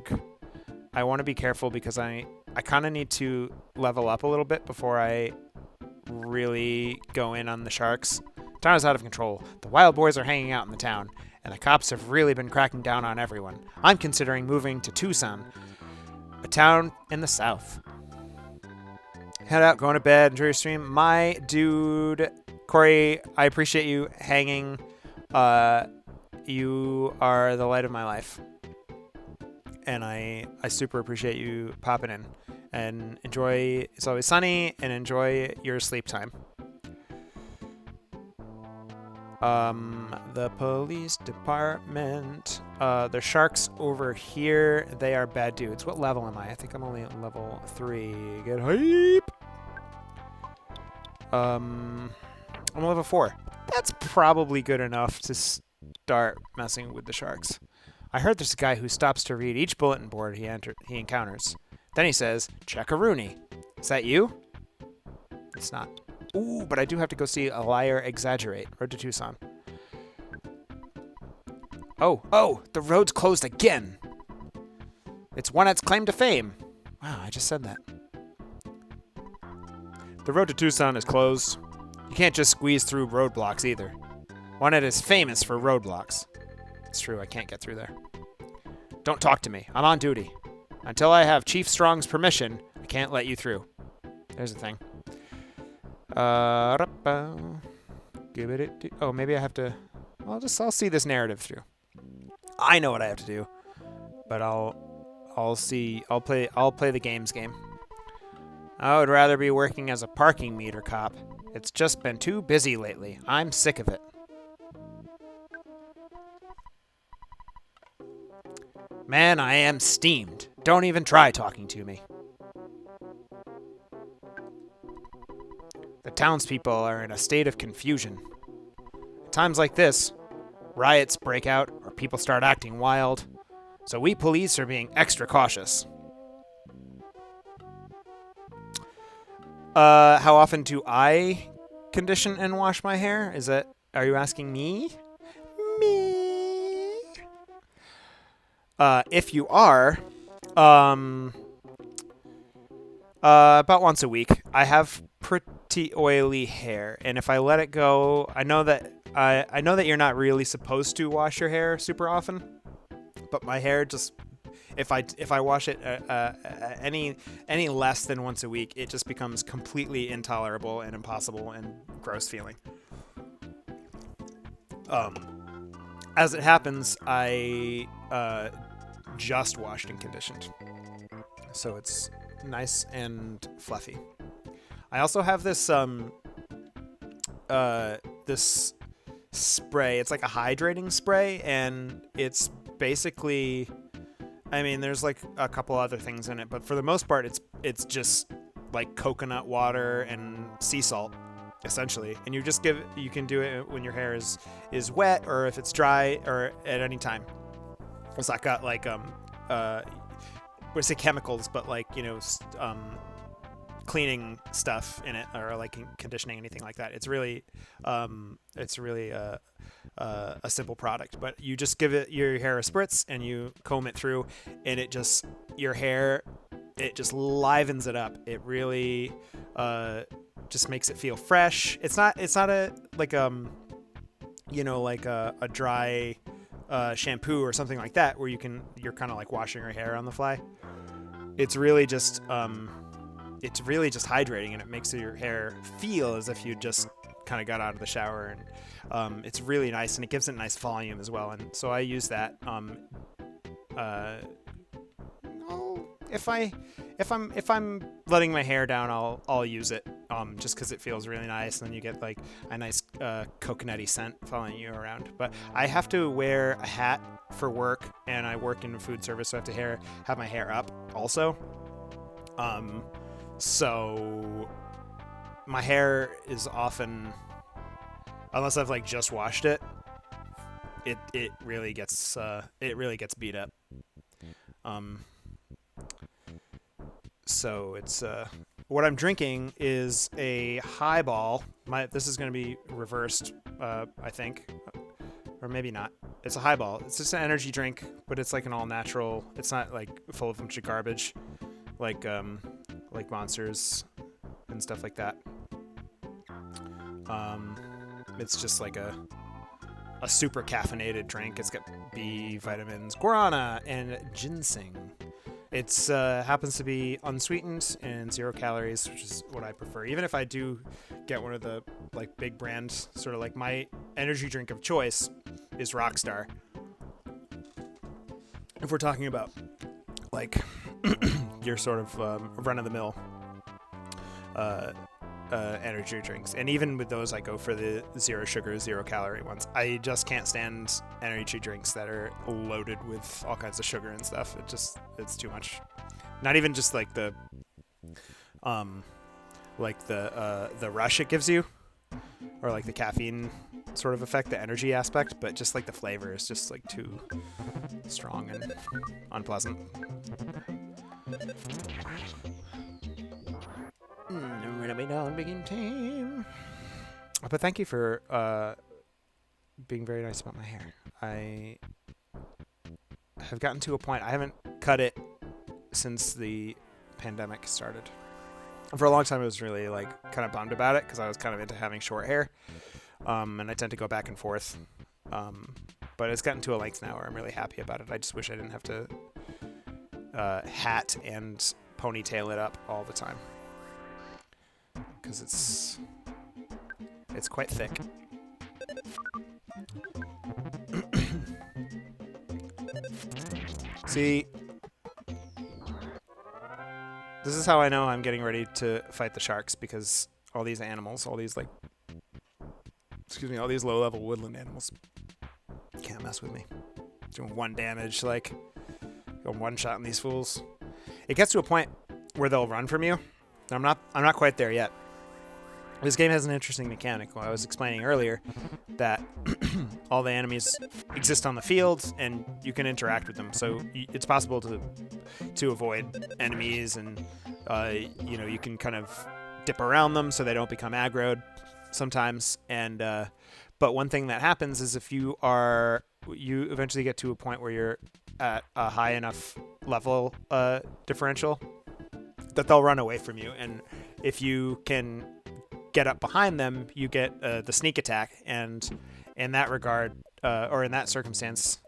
I want to be careful because I kind of need to level up a little bit before I really go in on the sharks. Town is out of control. The wild boys are hanging out in the town, and the cops have really been cracking down on everyone. I'm considering moving to Tucson, a town in the south. Head out, going to bed, enjoy your stream. My dude, Corey, I appreciate you hanging. You are the light of my life. And I super appreciate you popping in. And enjoy It's Always Sunny, and enjoy your sleep time. The police department. The sharks over here. They are bad dudes. What level am I? I think I'm only at level 3. Get hype! I'm level 4. That's probably good enough to start messing with the sharks. I heard there's a guy who stops to read each bulletin board he encounters. Then he says, check a Rooney. Is that you? It's not. Ooh, but I do have to go see A Liar Exaggerate. Road to Tucson. Oh, the road's closed again. It's Onett's claim to fame. Wow, I just said that. The road to Tucson is closed. You can't just squeeze through roadblocks either. Onett is famous for roadblocks. It's true, I can't get through there. Don't talk to me. I'm on duty. Until I have Chief Strong's permission, I can't let you through. There's the thing. Oh, maybe I have to. I'll see this narrative through. I know what I have to do, but I'll see. I'll play the games game. I would rather be working as a parking meter cop. It's just been too busy lately. I'm sick of it. Man, I am steamed. Don't even try talking to me. The townspeople are in a state of confusion. At times like this, riots break out or people start acting wild, so we police are being extra cautious. How often do I condition and wash my hair? Are you asking me? Me. If you are, about once a week. I have pretty oily hair, and if I let it go, I know that you're not really supposed to wash your hair super often, but my hair just, if I wash it any less than once a week, it just becomes completely intolerable and impossible and gross feeling. As it happens, I just washed and conditioned, so it's nice and fluffy. I also have this this spray. It's like a hydrating spray, and it's basically, I mean, there's like a couple other things in it, but for the most part, it's just like coconut water and sea salt, essentially. And you can do it when your hair is wet or if it's dry or at any time. It's not got like we say chemicals, but like, cleaning stuff in it, or like conditioning, anything like that. It's really a simple product, but you just give your hair a spritz and you comb it through, and it just livens it up. It really just makes it feel fresh. It's not a dry shampoo or something like that where you're kind of like washing your hair on the fly. It's really just hydrating, and it makes your hair feel as if you just kind of got out of the shower, and it's really nice, and it gives it a nice volume as well. And so I use that. If I'm letting my hair down, I'll use it just because it feels really nice, and then you get like a nice coconutty scent following you around. But I have to wear a hat for work, and I work in food service, so I have to have my hair up also. So my hair is often, unless I've like just washed it, it really gets beat up. So it's what I'm drinking is a highball. This is going to be reversed, I think, or maybe not. It's a highball. It's just an energy drink, but it's like an all natural. It's not like full of a bunch of garbage, like Monsters and stuff like that. It's just like a super caffeinated drink. It's got B vitamins, guarana, and ginseng. It's happens to be unsweetened and 0 calories, which is what I prefer. Even if I do get one of the like big brands, sort of like my energy drink of choice is Rockstar. If we're talking about like your sort of run-of-the-mill energy drinks, and even with those, I go for the 0 sugar, 0 calorie ones. I just can't stand energy drinks that are loaded with all kinds of sugar and stuff. It's too much. Not even just like the rush it gives you, or like the caffeine sort of effect, the energy aspect, but just like the flavor is just like too strong and unpleasant. But thank you for being very nice about my hair. I have gotten to a point, I haven't cut it since the pandemic started. For a long time I was really like kind of bummed about it because I was kind of into having short hair, and I tend to go back and forth, but it's gotten to a length now where I'm really happy about it. I just wish I didn't have to hat and ponytail it up all the time because it's quite thick. See, this is how I know I'm getting ready to fight the sharks, because all these animals, all these all these low-level woodland animals can't mess with me. Doing 1 damage, like, going 1 shot on these fools. It gets to a point where they'll run from you. I'm not quite there yet. This game has an interesting mechanic. Well, I was explaining earlier that all the enemies exist on the field and you can interact with them. So it's possible to avoid enemies, and you can kind of dip around them so they don't become aggroed sometimes. And but one thing that happens is if you eventually get to a point where you're at a high enough level differential that they'll run away from you, and if you can get up behind them, you get the sneak attack, and in that regard, or in that circumstance,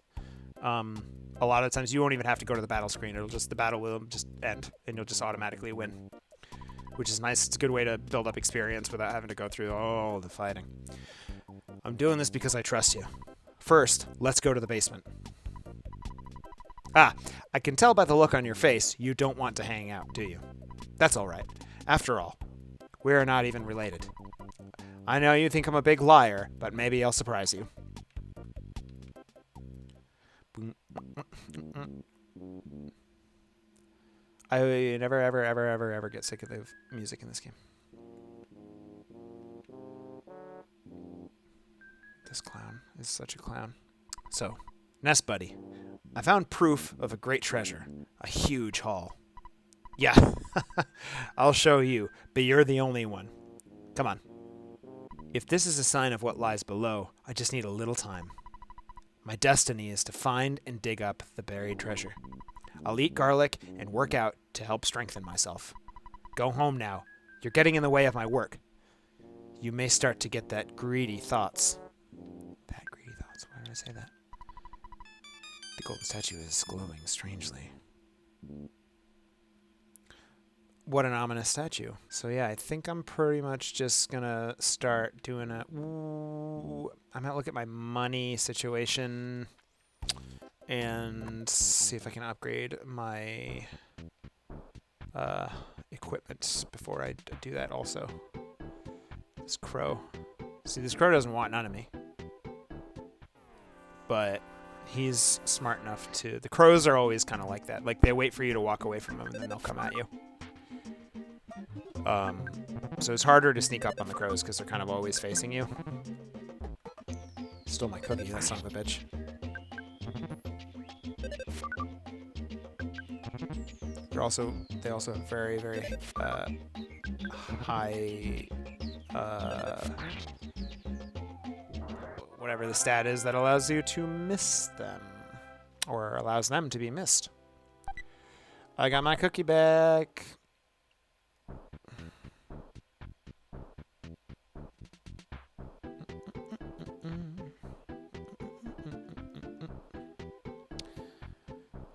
a lot of times you won't even have to go to the battle screen. The battle will just end, and you'll just automatically win, which is nice. It's a good way to build up experience without having to go through all the fighting. I'm doing this because I trust you. First, let's go to the basement. I can tell by the look on your face you don't want to hang out, do you? That's all right. After all, we are not even related. I know you think I'm a big liar, but maybe I'll surprise you. I never, ever, ever, ever, ever get sick of the music in this game. This clown is such a clown. So, Nest Buddy. I found proof of a great treasure. A huge haul. Yeah, I'll show you, but you're the only one. Come on. If this is a sign of what lies below, I just need a little time. My destiny is to find and dig up the buried treasure. I'll eat garlic and work out to help strengthen myself. Go home now. You're getting in the way of my work. You may start to get that greedy thoughts. Bad greedy thoughts. Why did I say that? The golden statue is glowing strangely. What an ominous statue. So yeah, I think I'm pretty much just gonna start doing I might look at my money situation and see if I can upgrade my equipment before I do that also. This crow. See, this crow doesn't want none of me. But he's smart enough to... The crows are always kind of like that. Like, they wait for you to walk away from them and then they'll come at you. So it's harder to sneak up on the crows because they're kind of always facing you. Stole my cookie, that son of a bitch. They also have very, very high whatever the stat is that allows you to miss them, or allows them to be missed. I got my cookie back.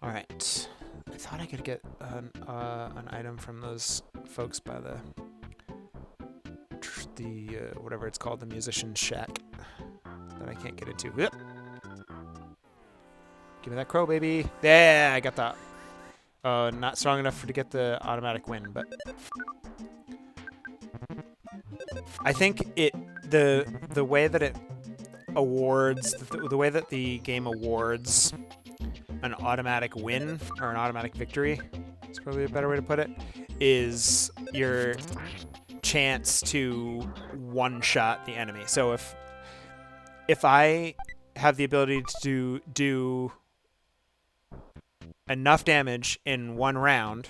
Alright. I thought I could get an item from those folks by the whatever it's called, the musician's shack, that I can't get into. Yep. Give me that crow, baby. Yeah, I got that. Not strong enough to get the automatic win, but I think the way that it awards, the way that the game awards an automatic win or an automatic victory, is probably a better way to put it, is your chance to one-shot the enemy. So if I have the ability to do enough damage in one round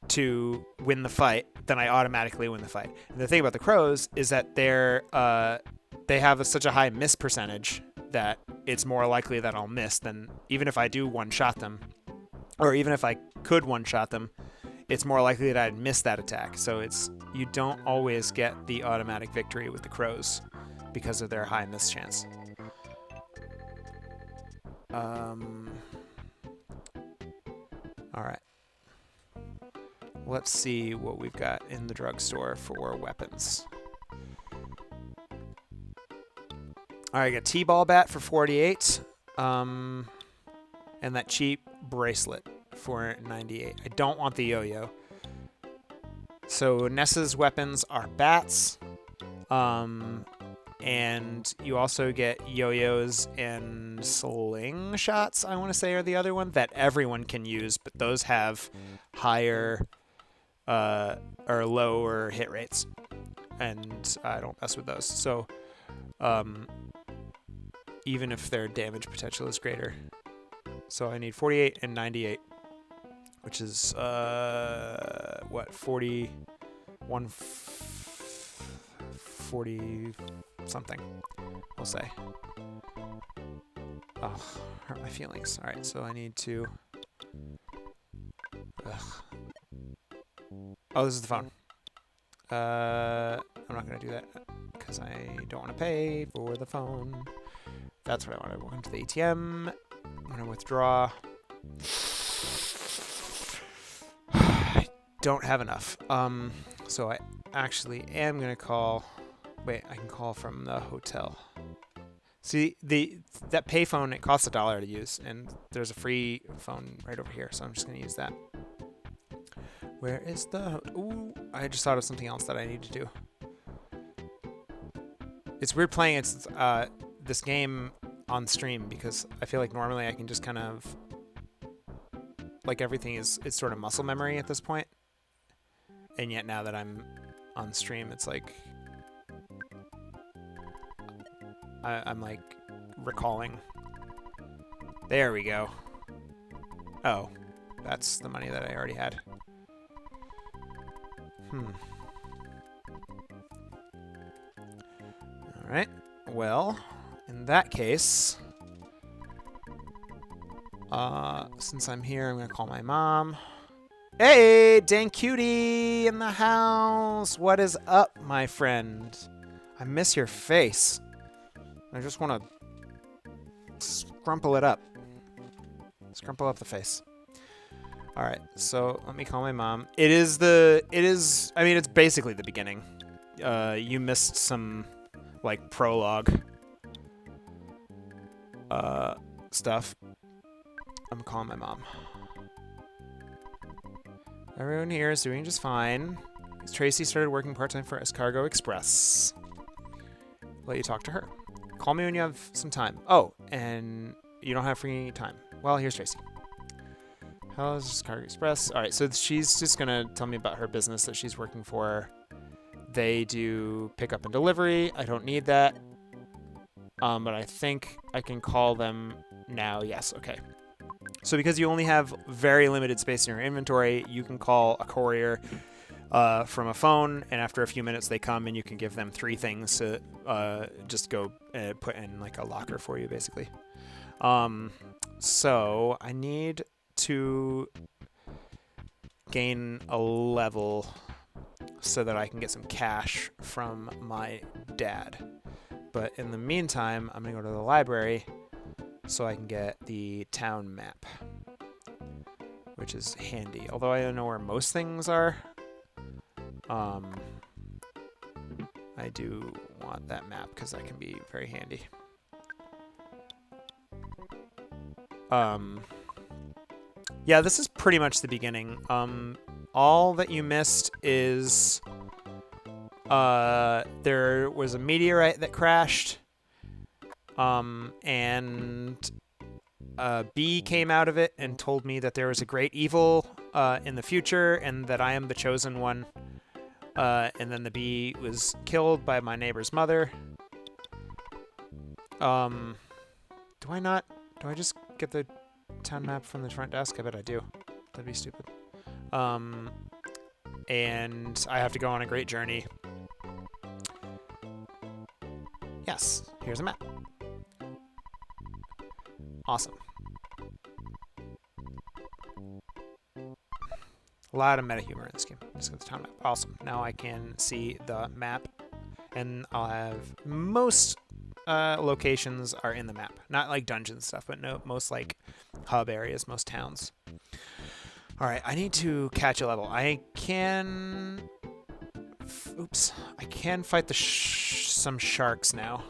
to win the fight, then I automatically win the fight. And the thing about the crows is that they have such a high miss percentage that it's more likely that I'll miss than even if I do one-shot them, or even if I could one-shot them, it's more likely that I'd miss that attack. So you don't always get the automatic victory with the crows because of their high miss chance. All right. let's see what we've got in the drugstore for weapons. All right, I got T-ball bat for 48, and that cheap bracelet for 98. I don't want the yo-yo. So Nessa's weapons are bats, and you also get yo-yos and slingshots, I want to say, are the other one that everyone can use, but those have higher or lower hit rates, and I don't mess with those. So even if their damage potential is greater. So I need 48 and 98, which is what, 41, 40 something, we'll say. Oh, hurt my feelings. All right, so I need to. Oh, this is the phone. I'm not gonna do that because I don't want to pay for the phone. That's what I want. I'm going to the ATM. I'm gonna withdraw. I don't have enough. So I actually am gonna call. Wait, I can call from the hotel. See, that payphone, it costs $1 to use, and there's a free phone right over here, so I'm just gonna use that. Where is the... Ooh, I just thought of something else that I need to do. It's weird playing this game on stream, because I feel like normally I can just kind of... Like, everything is sort of muscle memory at this point. And yet now that I'm on stream, it's like... I'm like recalling. There we go. Oh, that's the money that I already had. Alright, well, in that case, since I'm here, I'm gonna call my mom. Hey, dang cutie in the house! What is up, my friend? I miss your face. I just want to scrumple it up. Scrumple up the face. All right, so let me call my mom. I mean, it's basically the beginning. You missed some, like, prologue stuff. I'm calling my mom. Everyone here is doing just fine. Tracy started working part-time for Escargo Express. Let you talk to her. Call me when you have some time. Oh, and you don't have free time. Well, here's Tracy. How's Escargo Express? All right, so she's just going to tell me about her business that she's working for. They do pickup and delivery. I don't need that. But I think I can call them now. Yes, okay. So because you only have very limited space in your inventory, you can call a courier from a phone, and after a few minutes they come and you can give them 3 things to just go put in like a locker for you, basically. So I need to gain a level so that I can get some cash from my dad. But in the meantime, I'm gonna go to the library so I can get the town map, which is handy. Although I don't know where most things are. I do want that map because that can be very handy. Yeah, this is pretty much the beginning. All that you missed is there was a meteorite that crashed, and a bee came out of it and told me that there was a great evil in the future and that I am the chosen one. And then the bee was killed by my neighbor's mother. Do I just get the town map from the front desk? I bet I do. That'd be stupid. And I have to go on a great journey. Yes, here's a map. Awesome. A lot of meta humor in this game. Let's get the town map. Awesome. Now I can see the map, and I'll have most locations are in the map. Not like dungeon stuff, but no, most like hub areas, most towns. All right, I need to catch a level. I can... Oops. I can fight the some sharks now.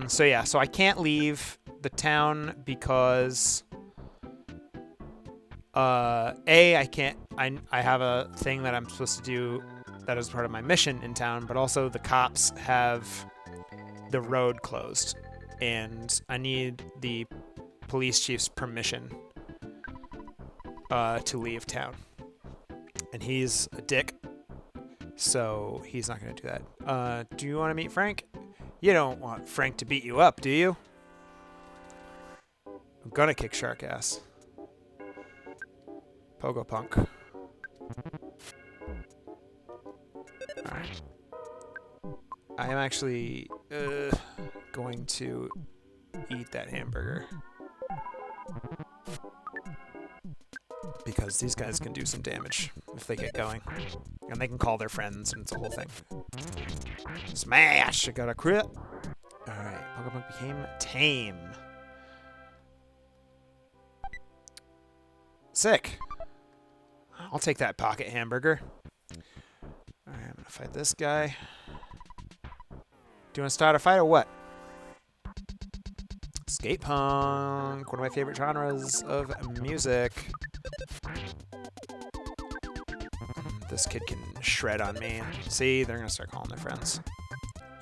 So yeah, so I can't leave the town because... I can't... I have a thing that I'm supposed to do that is part of my mission in town, but also the cops have the road closed. And I need the police chief's permission to leave town. And he's a dick, so he's not going to do that. Do you want to meet Frank? You don't want Frank to beat you up, do you? I'm gonna kick shark ass. Pogo punk. Alright. I am actually going to eat that hamburger. Because these guys can do some damage if they get going. And they can call their friends, and it's a whole thing. Smash! I got a crit. Alright, Pokemon became tame. Sick. I'll take that pocket hamburger. Alright, I'm gonna fight this guy. Do you want to start a fight or what? Skate punk, one of my favorite genres of music. This kid can shred on me. See, they're gonna start calling their friends.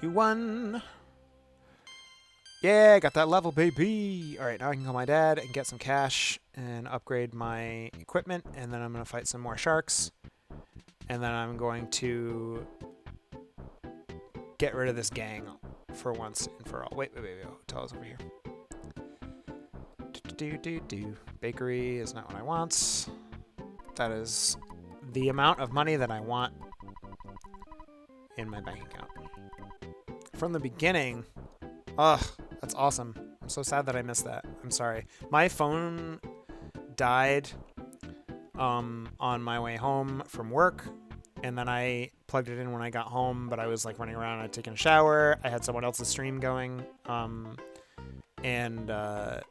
You won! Yeah, got that level, baby! Alright, now I can call my dad and get some cash and upgrade my equipment, and then I'm gonna fight some more sharks. And then I'm going to get rid of this gang for once and for all. Wait, hotel's over here. Bakery is not what I want. That is the amount of money that I want in my bank account. From the beginning, ugh, that's awesome. I'm so sad that I missed that. I'm sorry. My phone died on my way home from work, and then I plugged it in when I got home, but I was like running around, I'd taken a shower, I had someone else's stream going, and I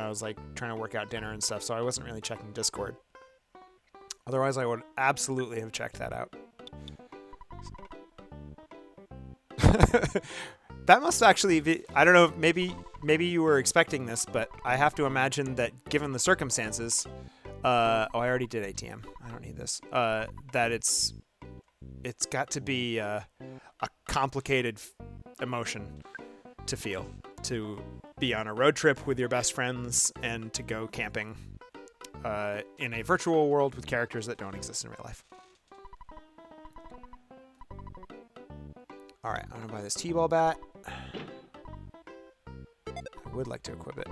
was like trying to work out dinner and stuff, so I wasn't really checking Discord. Otherwise, I would absolutely have checked that out. That must actually be, I don't know, maybe you were expecting this, but I have to imagine that given the circumstances, I already did ATM. I don't need this. That it's got to be a complicated emotion to feel, to be on a road trip with your best friends and to go camping in a virtual world with characters that don't exist in real life. Alright, I'm gonna buy this T-ball bat. I would like to equip it.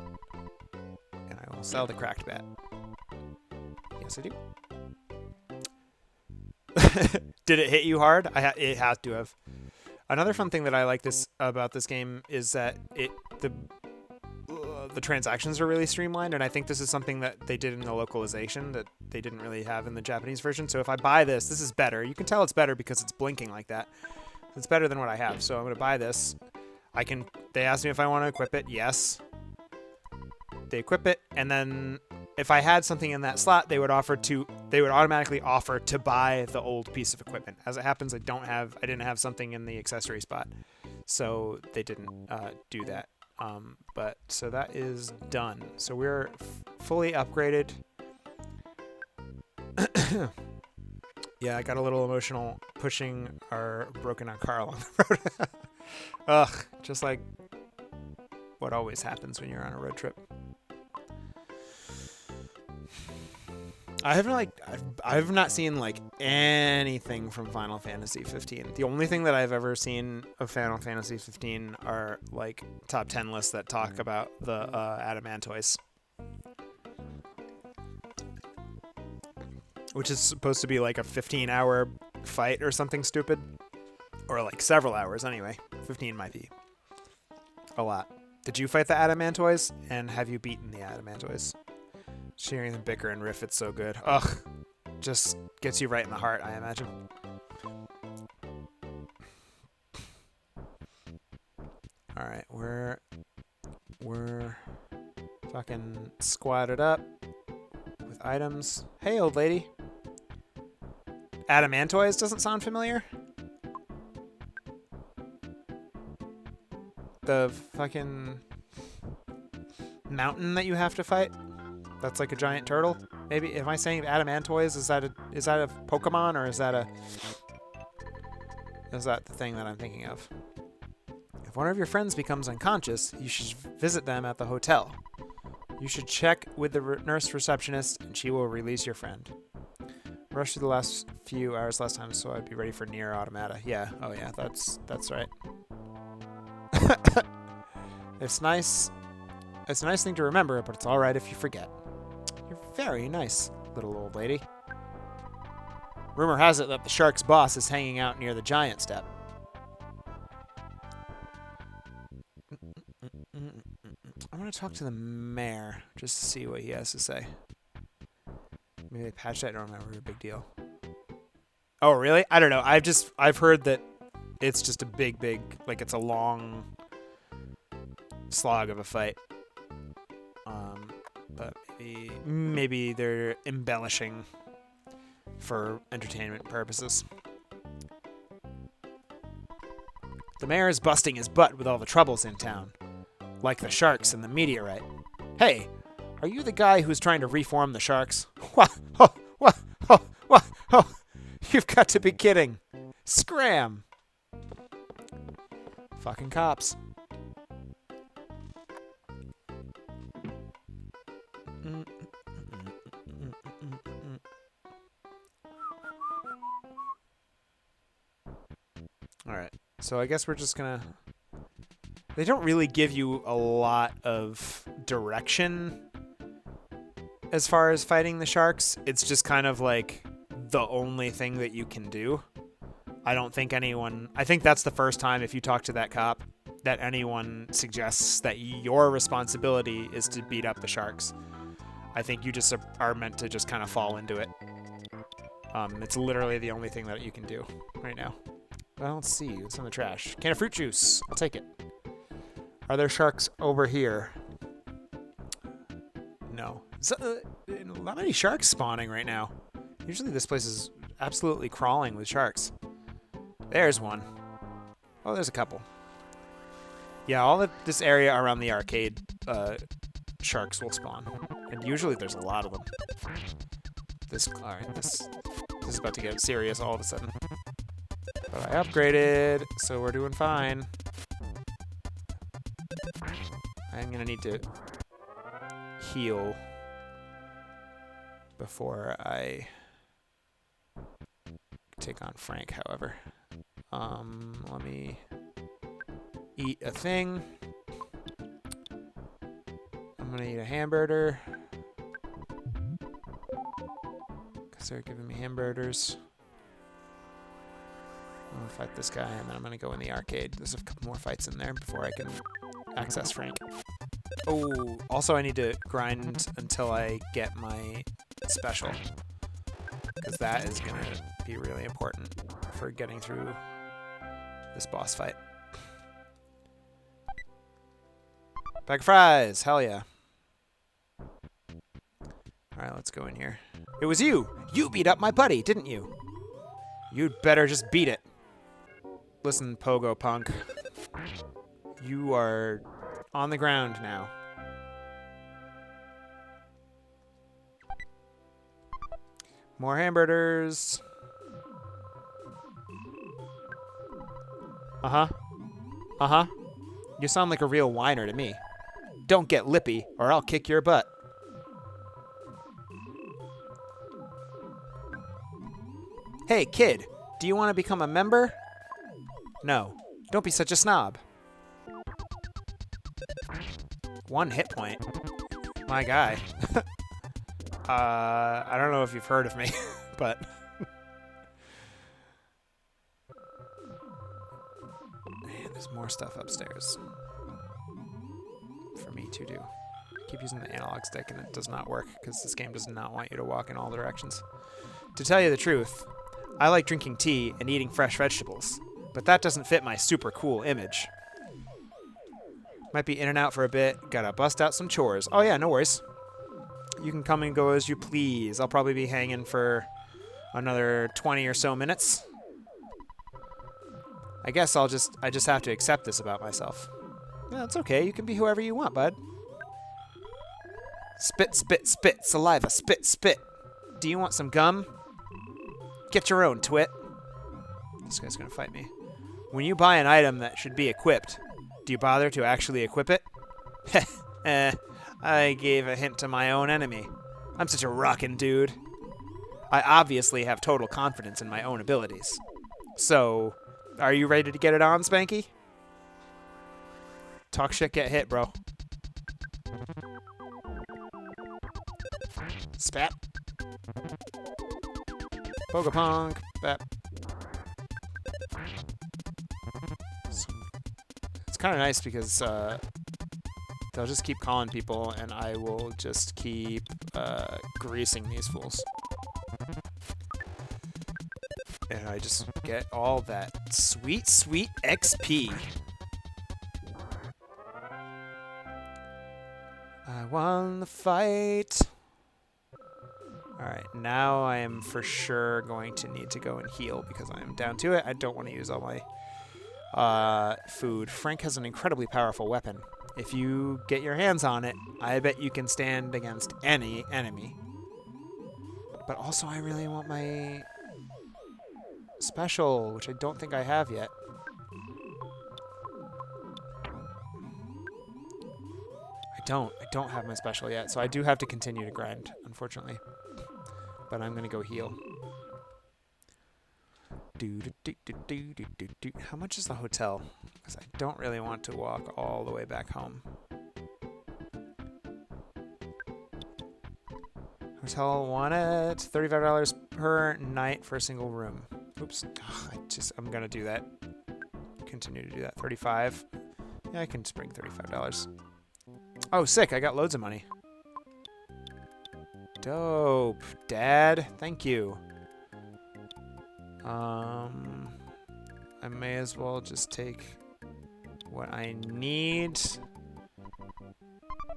And I will sell the cracked bat. Yes, I do. Did it hit you hard? It has to have. Another fun thing that I like about this game is that the transactions are really streamlined, and I think this is something that they did in the localization that they didn't really have in the Japanese version. So if I buy this is better. You can tell it's better because it's blinking like that. It's better than what I have, so I'm going to buy this. They asked me if I want to equip it. Yes. They equip it, and then if I had something in that slot, they would automatically offer to buy the old piece of equipment. As it happens, I didn't have something in the accessory spot, so they didn't do that. But so that is done. So we're fully upgraded. Yeah, I got a little emotional pushing our broken-out car along the road. Ugh, just like what always happens when you're on a road trip. I've not seen like anything from Final Fantasy 15. The only thing that I've ever seen of Final Fantasy 15 are like top 10 lists that talk about the Adamantoise, which is supposed to be like a 15-hour fight or something stupid, or like several hours anyway. 15 might be a lot. Did you fight the Adamantoise, and have you beaten the Adamantoise? Hearing them bicker and riff, it's so good. Ugh, just gets you right in the heart, I imagine. All right, we're fucking squatted up with items. Hey, old lady. Adamantoise doesn't sound familiar. The fucking mountain that you have to fight. That's like a giant turtle. Maybe, am I saying Adamantoise? Is that a Pokemon, or is that the thing that I'm thinking of? If one of your friends becomes unconscious, you should visit them at the hotel. You should check with the nurse receptionist, and she will release your friend. Rushed through the last few hours last time, so I'd be ready for Near Automata. Yeah, oh yeah, that's right. It's nice. It's a nice thing to remember, but it's alright if you forget. You're very nice, little old lady. Rumor has it that the shark's boss is hanging out near the giant step. I want to talk to the mayor just to see what he has to say. Maybe they patched that. I don't remember. A big deal. Oh, really? I don't know. I've heard that it's just a big, like it's a long slog of a fight. But maybe they're embellishing for entertainment purposes. The mayor is busting his butt with all the troubles in town, like the sharks and the meteorite. Hey, are you the guy who's trying to reform the sharks? You've got to be kidding. Scram. Fucking cops. Alright, so I guess we're just gonna... They don't really give you a lot of direction as far as fighting the sharks. It's just kind of like the only thing that you can do. I don't think anyone... I think that's the first time, if you talk to that cop, that anyone suggests that your responsibility is to beat up the sharks. I think you just are meant to just kind of fall into it. It's literally the only thing that you can do right now. Well, let's see. What's in the trash? Can of fruit juice. I'll take it. Are there sharks over here? No. Not many sharks spawning right now. Usually this place is absolutely crawling with sharks. There's one. Oh, there's a couple. Yeah, all of this area around the arcade, sharks will spawn. And usually there's a lot of them. Alright, this is about to get serious all of a sudden. But I upgraded, so we're doing fine. I'm gonna need to heal before I take on Frank, however. Let me eat a thing. I'm gonna eat a hamburger. Because they're giving me hamburgers. I'm gonna fight this guy, and then I'm gonna go in the arcade. There's a couple more fights in there before I can access Frank. Oh, also I need to grind until I get my special, because that is gonna be really important for getting through this boss fight. Bag of fries, hell yeah. Alright, let's go in here. It was you! You beat up my buddy, didn't you? You'd better just beat it. Listen, Pogo Punk. You are on the ground now. More hamburgers. Uh-huh. Uh-huh. You sound like a real whiner to me. Don't get lippy, or I'll kick your butt. Hey, kid, do you want to become a member? No, don't be such a snob. 1 hit point. My guy. I don't know if you've heard of me, but... Man, there's more stuff upstairs for me to do. I keep using the analog stick and it does not work because this game does not want you to walk in all directions. To tell you the truth, I like drinking tea and eating fresh vegetables, but that doesn't fit my super cool image. Might be in and out for a bit, gotta bust out some chores. Oh yeah, no worries. You can come and go as you please. I'll probably be hanging for another 20 or so minutes. I guess I just have to accept this about myself. Yeah, it's okay. You can be whoever you want, bud. Spit, spit, spit. Saliva, spit, spit. Do you want some gum? Get your own, twit. This guy's gonna fight me. When you buy an item that should be equipped, do you bother to actually equip it? I gave a hint to my own enemy. I'm such a rockin' dude. I obviously have total confidence in my own abilities. So, are you ready to get it on, Spanky? Talk shit, get hit, bro. Spat. Bogapong. Bap. It's kind of nice because they'll just keep calling people, and I will just keep greasing these fools. And I just get all that sweet, sweet XP. I won the fight. Alright, now I am for sure going to need to go and heal because I am down to it. I don't want to use all my food. Frank has an incredibly powerful weapon. If you get your hands on it, I bet you can stand against any enemy. But also, I really want my special, which I don't think I have yet. I don't have my special yet, so I do have to continue to grind, unfortunately. But I'm gonna go heal. How much is the hotel? Because I don't really want to walk all the way back home. Hotel Onett, $35 per night for a single room. Oops, I'm gonna do that. Continue to do that. 35. Yeah, I can just bring $35. Oh, sick! I got loads of money. Dope, Dad. Thank you. I may as well just take what I need.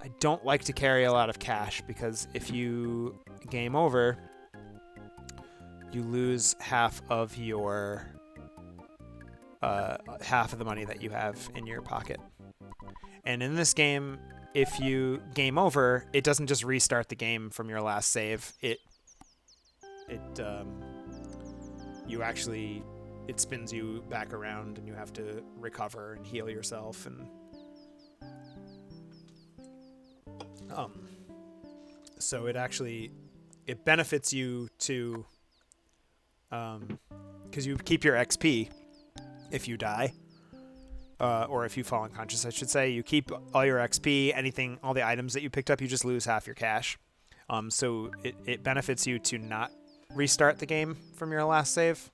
I don't like to carry a lot of cash because if you game over, you lose half of your half of the money that you have in your pocket. And in this game, if you game over, it doesn't just restart the game from your last save. It spins you back around and you have to recover and heal yourself and so it benefits you to because you keep your XP if you die. Or if you fall unconscious, I should say. You keep all your XP, all the items that you picked up, you just lose half your cash. So it benefits you to not restart the game from your last save.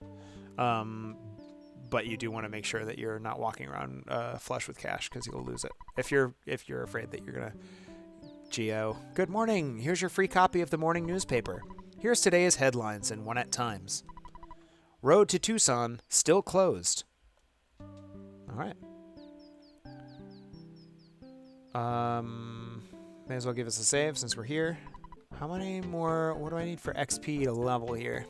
But you do want to make sure that you're not walking around flush with cash because you'll lose it. If you're afraid that you're gonna Geo. Good morning. Here's your free copy of the morning newspaper. Here's today's headlines in Onett Times. Road to Tucson still closed. All right. May as well give us a save since we're here. How many more? What do I need for XP to level here?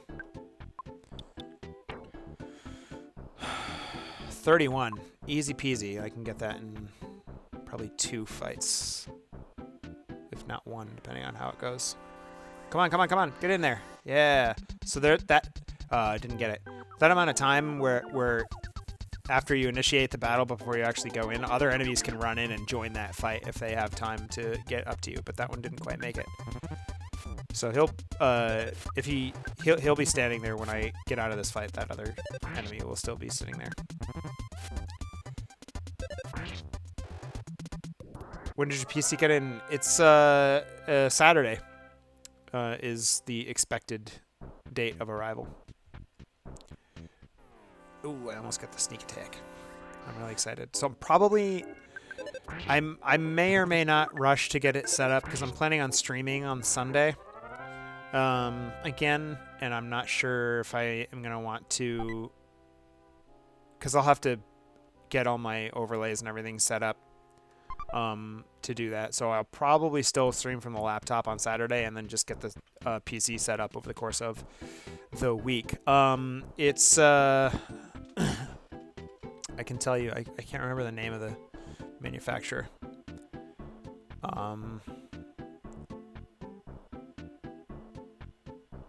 31. Easy peasy. I can get that in probably 2 fights. If not 1, depending on how it goes. Come on, come on, come on. Get in there. Yeah. So I didn't get it. That amount of time where after you initiate the battle before you actually go in, other enemies can run in and join that fight if they have time to get up to you, but that one didn't quite make it. So he'll be standing there when I get out of this fight. That other enemy will still be sitting there. When did your PC get in? It's Saturday is the expected date of arrival. Ooh, I almost got the sneak attack. I'm really excited. So I may or may not rush to get it set up because I'm planning on streaming on Sunday again, and I'm not sure if I am going to want to, because I'll have to get all my overlays and everything set up to do that. So I'll probably still stream from the laptop on Saturday and then just get the PC set up over the course of the week. It's I can tell you, I can't remember the name of the manufacturer.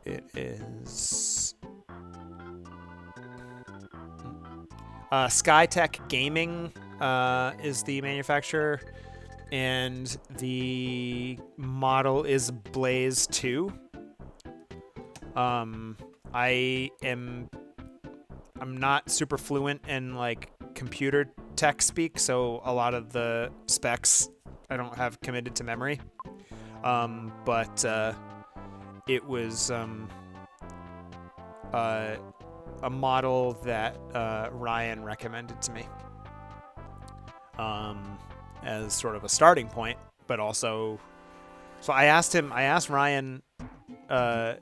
It is Skytech Gaming is the manufacturer, and the model is Blaze 2. I'm not super fluent in like computer tech speak, so a lot of the specs I don't have committed to memory. But it was a model that Ryan recommended to me as sort of a starting point, but also, so I asked Ryan, I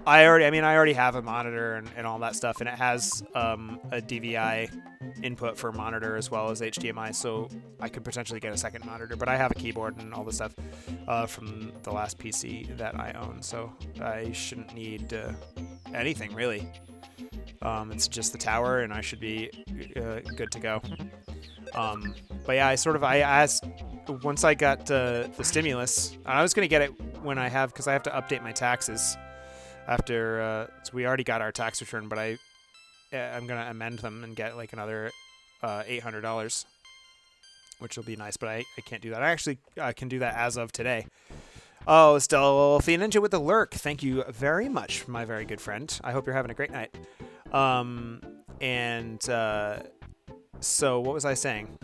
already have a monitor and all that stuff, and it has a DVI input for monitor as well as HDMI, so I could potentially get a second monitor, but I have a keyboard and all the stuff from the last PC that I own, so I shouldn't need anything really. It's just the tower, and I should be good to go. But yeah, I asked, once I got the stimulus, and I was going to get it when because I have to update my taxes after, so we already got our tax return, but I'm going to amend them and get like another $800, which will be nice, but I can't do that. I actually can do that as of today. Oh, Stealthy Ninja with the lurk. Thank you very much, my very good friend. I hope you're having a great night. So what was I saying?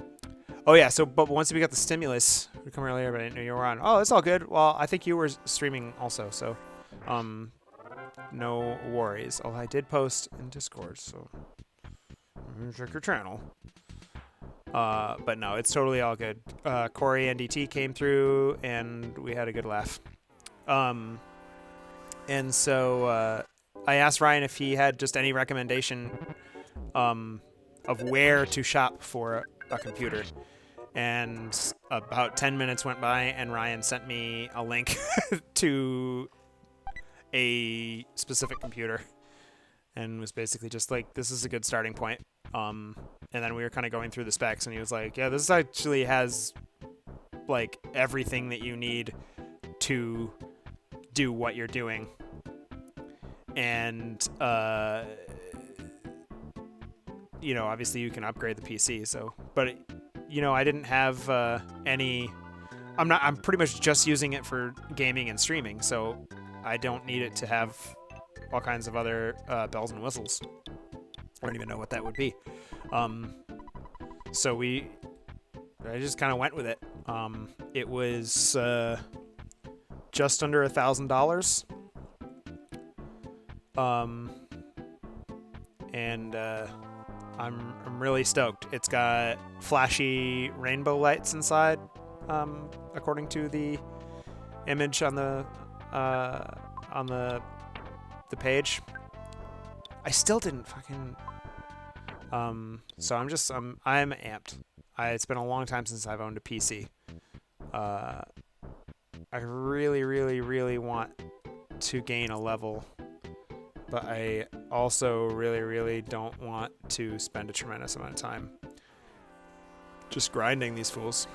Oh yeah, but once we got the stimulus, we come earlier, but I didn't know you were on. Oh, it's all good. Well, I think you were streaming also, so no worries. Oh, I did post in Discord, so check your channel. But no, it's totally all good. Corey and DT came through, and we had a good laugh. And so I asked Ryan if he had just any recommendation of where to shop for a computer. And about 10 minutes went by, and Ryan sent me a link to a specific computer, and was basically just like, this is a good starting point. And then we were kind of going through the specs, and he was like, yeah, this actually has like everything that you need to do what you're doing. And obviously you can upgrade the PC, so, but I didn't have any, I'm pretty much just using it for gaming and streaming, so I don't need it to have all kinds of other bells and whistles. I don't even know what that would be. So I just kind of went with it. It was just under $1,000. And I'm really stoked. It's got flashy rainbow lights inside, according to the image on the page. I still didn't fucking. So I'm amped. It's been a long time since I've owned a PC. I really, really, really want to gain a level, but I also really, really don't want to spend a tremendous amount of time just grinding these fools.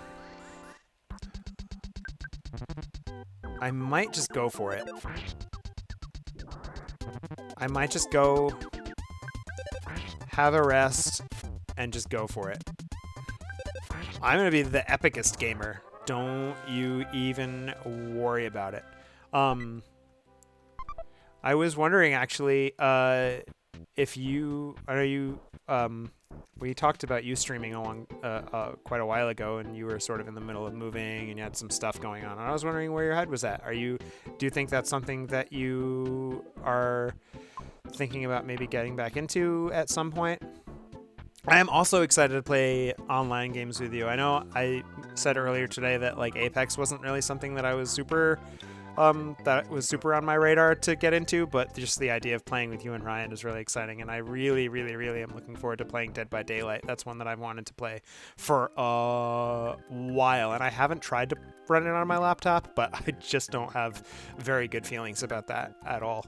I might just go for it. I might just go have a rest and just go for it. I'm going to be the epicest gamer. Don't you even worry about it. I was wondering actually if you we talked about you streaming along quite a while ago, and you were sort of in the middle of moving and you had some stuff going on. And I was wondering where your head was at. Do you think that's something that you are thinking about maybe getting back into at some point? I am also excited to play online games with you. I know I said earlier today that like Apex wasn't really something that I was super that was super on my radar to get into, but just the idea of playing with you and Ryan is really exciting, and I really, really, really am looking forward to playing Dead by Daylight. That's one that I've wanted to play for a while, and I haven't tried to run it on my laptop, but I just don't have very good feelings about that at all.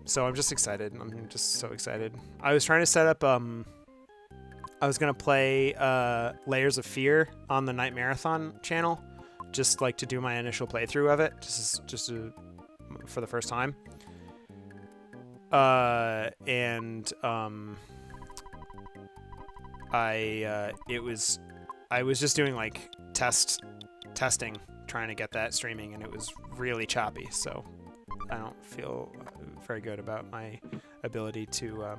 So I'm just excited. I'm just so excited. I was trying to set up, I was going to play Layers of Fear on the Night Marathon channel, just like to do my initial playthrough of it, for the first time. I was just doing like testing, trying to get that streaming, and it was really choppy, so I don't feel very good about my ability to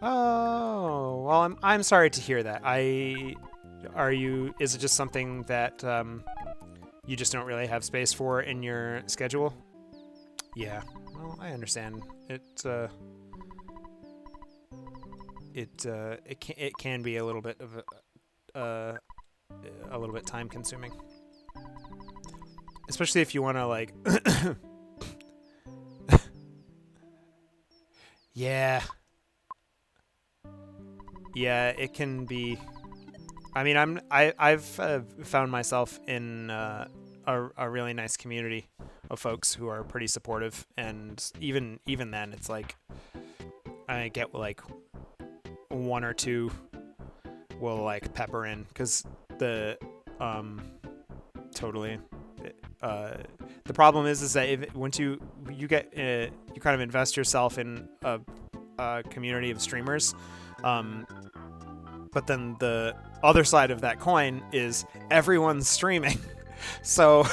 oh, well, I'm sorry to hear that. Is it just something that you just don't really have space for in your schedule? Yeah, well, I understand. It can be a little bit of a little bit time consuming, especially if you want to like yeah, it can be. I mean, I've found myself in a really nice community of folks who are pretty supportive, and even then, it's like I get like one or two will like pepper in, because the problem is that once you get you kind of invest yourself in a community of streamers, but then the other side of that coin is everyone's streaming, so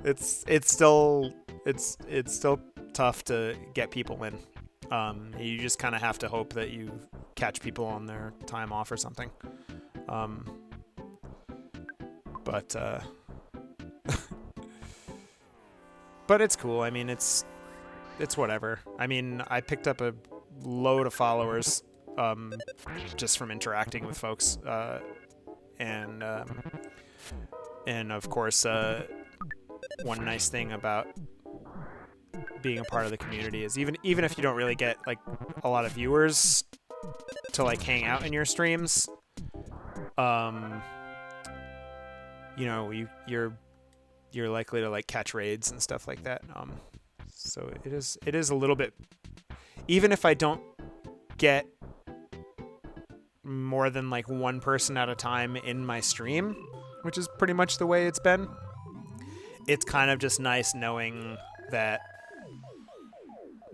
it's still tough to get people in. You just kind of have to hope that you catch people on their time off or something. But it's cool. I mean, it's whatever. I mean, I picked up a load of followers just from interacting with folks, and of course, one nice thing about being a part of the community is even if you don't really get like a lot of viewers to like hang out in your streams, you know, you're likely to like catch raids and stuff like that. So it is a little bit, even if I don't get more than like one person at a time in my stream, which is pretty much the way it's been, it's kind of just nice knowing that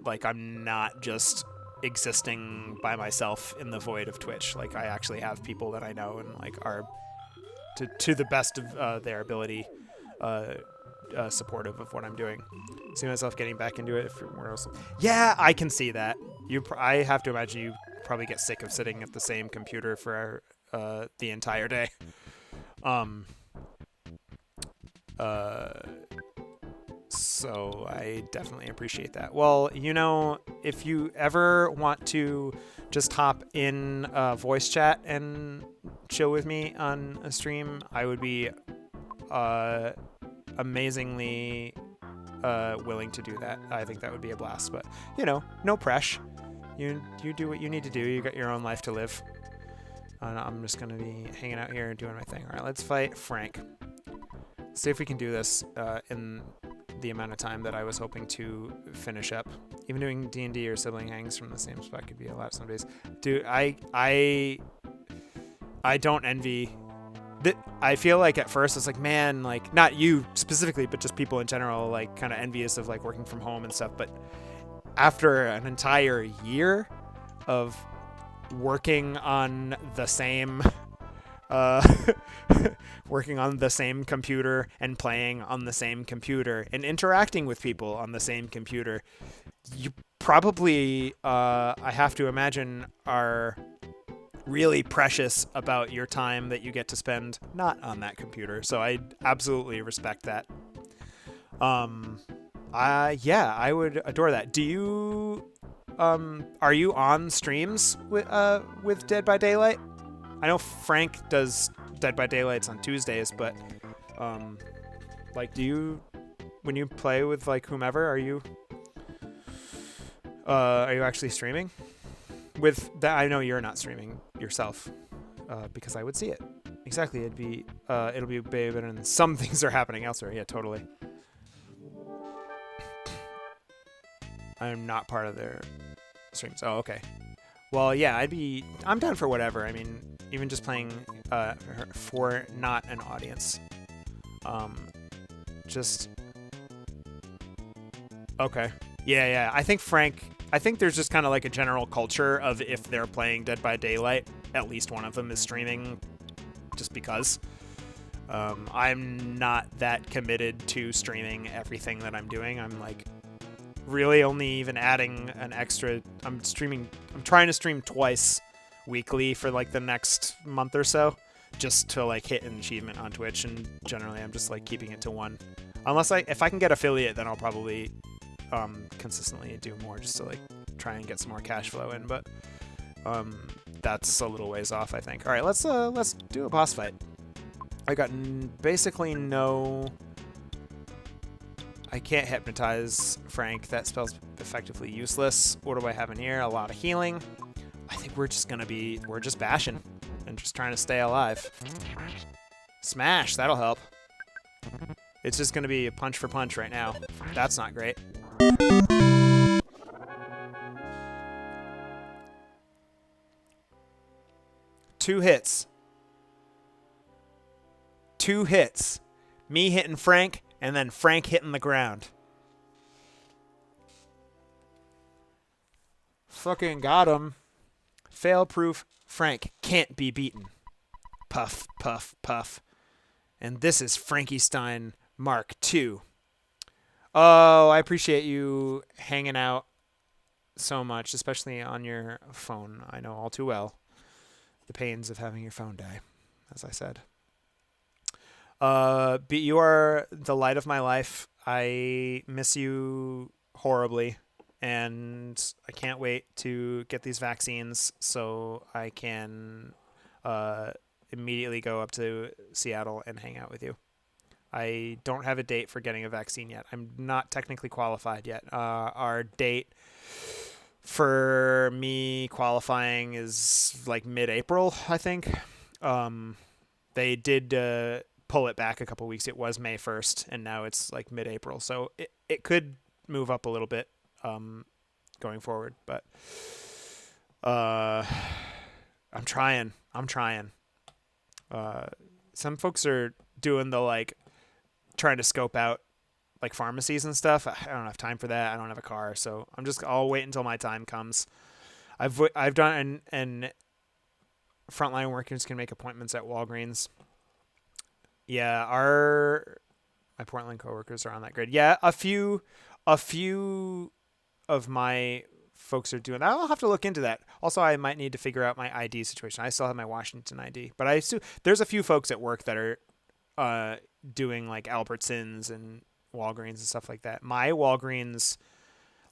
like I'm not just existing by myself in the void of Twitch. Like I actually have people that I know and like are to the best of their ability supportive of what I'm doing. See myself getting back into it. Yeah, I can see that. I have to imagine you probably get sick of sitting at the same computer for the entire day. So I definitely appreciate that. Well, you know, if you ever want to just hop in voice chat and chill with me on a stream, I would be amazingly willing to do that. I think that would be a blast, but you know, no pressure. You do what you need to do. You got your own life to live. I'm just gonna be hanging out here and doing my thing. All right, let's fight Frank. See if we can do this in the amount of time that I was hoping to finish up. Even doing D&D or sibling hangs from the same spot could be a lot some days. Dude, I don't envy. I feel like at first it's like, man, like not you specifically, but just people in general, like kind of envious of like working from home and stuff. But after an entire year of working on the same computer and playing on the same computer and interacting with people on the same computer, you probably, I have to imagine, are really precious about your time that you get to spend not on that computer. So I absolutely respect that. Yeah, I would adore that. Do you, are you on streams with Dead by Daylight? I know Frank does Dead by Daylights on Tuesdays, but Like, when you play with like whomever, are you actually streaming? With that, I know you're not streaming yourself, because I would see it. Exactly, it'll be way better than some things are happening elsewhere. Yeah, totally. I am not part of their streams. Oh, okay. Well, yeah, I'm down for whatever. I mean, even just playing for not an audience. Just okay. Yeah. I think there's just kind of like a general culture of if they're playing Dead by Daylight, at least one of them is streaming just because. I'm not that committed to streaming everything that I'm doing. I'm like really only even adding an extra. I'm trying to stream twice weekly for like the next month or so, just to like hit an achievement on Twitch, and generally I'm just like keeping it to one. Unless if I can get affiliate, then I'll probably consistently do more just to like try and get some more cash flow in, but that's a little ways off, I think. All right, let's do a boss fight. I got basically no. I can't hypnotize Frank. That spell's effectively useless. What do I have in here? A lot of healing. I think we're just bashing and just trying to stay alive. Smash, that'll help. It's just gonna be a punch for punch right now. That's not great. Two hits. Me hitting Frank, and then Frank hitting the ground. Fucking got him. Fail-proof Frank can't be beaten. Puff, puff, puff. And this is Frankystein Mark II. Oh, I appreciate you hanging out so much, especially on your phone. I know all too well the pains of having your phone die, as I said. But you are the light of my life. I miss you horribly, and I can't wait to get these vaccines so I can immediately go up to Seattle and hang out with you. I don't have a date for getting a vaccine yet. I'm not technically qualified yet. Our date for me qualifying is like mid-April, I think. They did pull it back a couple weeks. It was May 1st, and now it's like mid-April. So it could move up a little bit going forward. But I'm trying. Some folks are doing the like trying to scope out like pharmacies and stuff. I don't have time for that. I don't have a car, so I'll wait until my time comes. I've done and frontline workers can make appointments at Walgreens. Yeah, my Portland coworkers are on that grid. Yeah, a few of my folks are doing that. I'll have to look into that. Also, I might need to figure out my ID situation. I still have my Washington ID, but I assume there's a few folks at work that are doing like Albertsons and Walgreens and stuff like that. My Walgreens,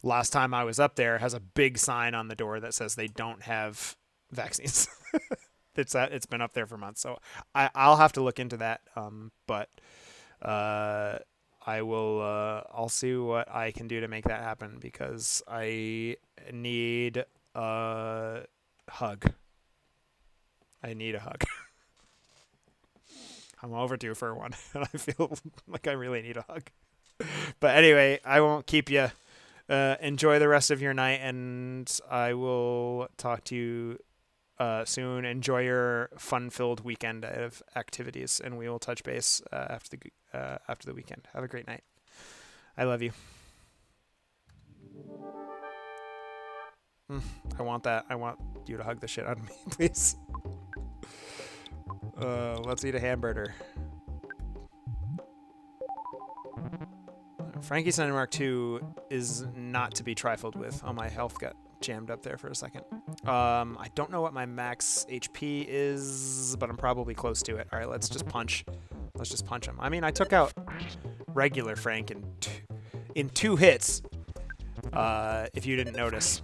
last time I was up there, has a big sign on the door that says they don't have vaccines. It's been up there for months, so I'll have to look into that. But I will. I'll see what I can do to make that happen because I need a hug. I need a hug. I'm overdue for one, and I feel like I really need a hug. But anyway, I won't keep you. Enjoy the rest of your night, and I will talk to you soon. Enjoy your fun-filled weekend of activities, and we will touch base after the weekend. Have a great night. I love you. I want that. I want you to hug the shit out of me, please. Let's eat a hamburger. Frankystein Mark II is not to be trifled with. Oh, my health got jammed up there for a second. I don't know what my max HP is, but I'm probably close to it. All right, let's just punch. Let's just punch him. I mean, I took out regular Frank in two hits, if you didn't notice.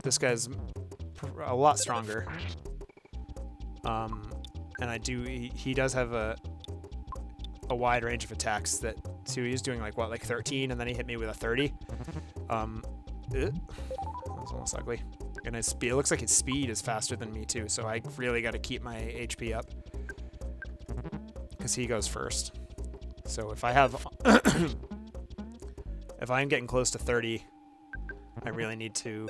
This guy's a lot stronger. And he does have a wide range of attacks. So he was doing like 13, and then he hit me with a 30. That was almost ugly. And his speed, it looks like his speed is faster than me too, so I really got to keep my HP up because he goes first. So if I have, if I'm getting close to 30, I really need to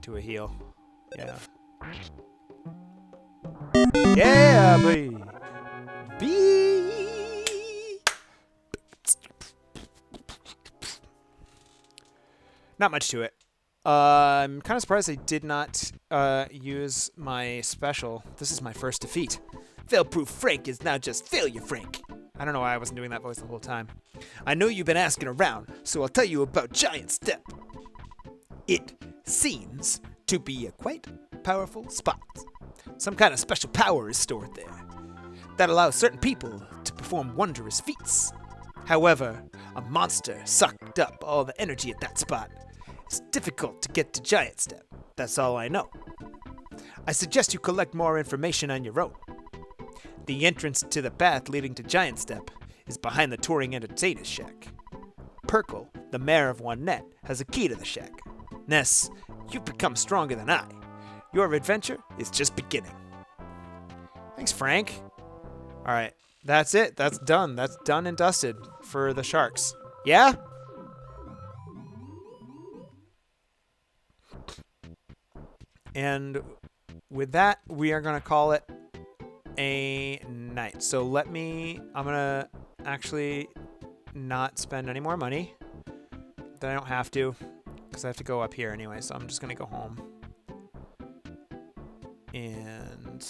do a heal. Yeah. Yeah, boy. Not much to it. I'm kind of surprised I did not use my special. This is my first defeat. Fail-proof Frank is now just Failure Frank. I don't know why I wasn't doing that voice the whole time. I know you've been asking around, so I'll tell you about Giant Step. It seems to be a quite powerful spot. Some kind of special power is stored there that allows certain people to perform wondrous feats. However, a monster sucked up all the energy at that spot. It's difficult to get to Giant Step. That's all I know. I suggest you collect more information on your own. The entrance to the path leading to Giant Step is behind the touring entertainer's shack. Perkle, the mayor of Onett, has a key to the shack. Ness, you've become stronger than I. Your adventure is just beginning. Thanks, Frank. All right, that's it. That's done. That's done and dusted for the sharks. Yeah? And with that, we are going to call it a night. So I'm going to actually not spend any more money that I don't have to, because I have to go up here anyway. So I'm just going to go home. And,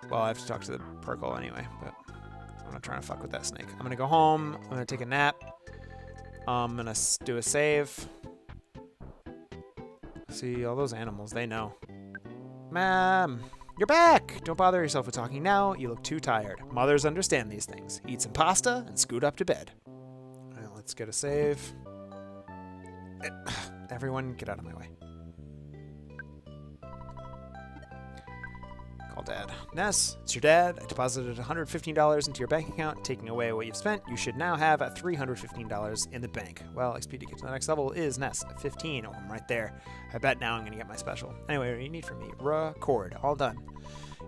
well, I have to talk to the Perkle anyway, but I'm not trying to fuck with that snake. I'm going to go home. I'm going to take a nap. I'm going to do a save. See, all those animals, they know. Ma'am, you're back! Don't bother yourself with talking now. You look too tired. Mothers understand these things. Eat some pasta and scoot up to bed. All right, let's get a save. Everyone, get out of my way. Call Dad. Ness, it's your dad. I deposited $115 into your bank account, taking away what you've spent. You should now have $315 in the bank. Well, XP to get to the next level is Ness at 15. Oh, I'm right there. I bet now I'm going to get my special. Anyway, what do you need from me? Record. All done.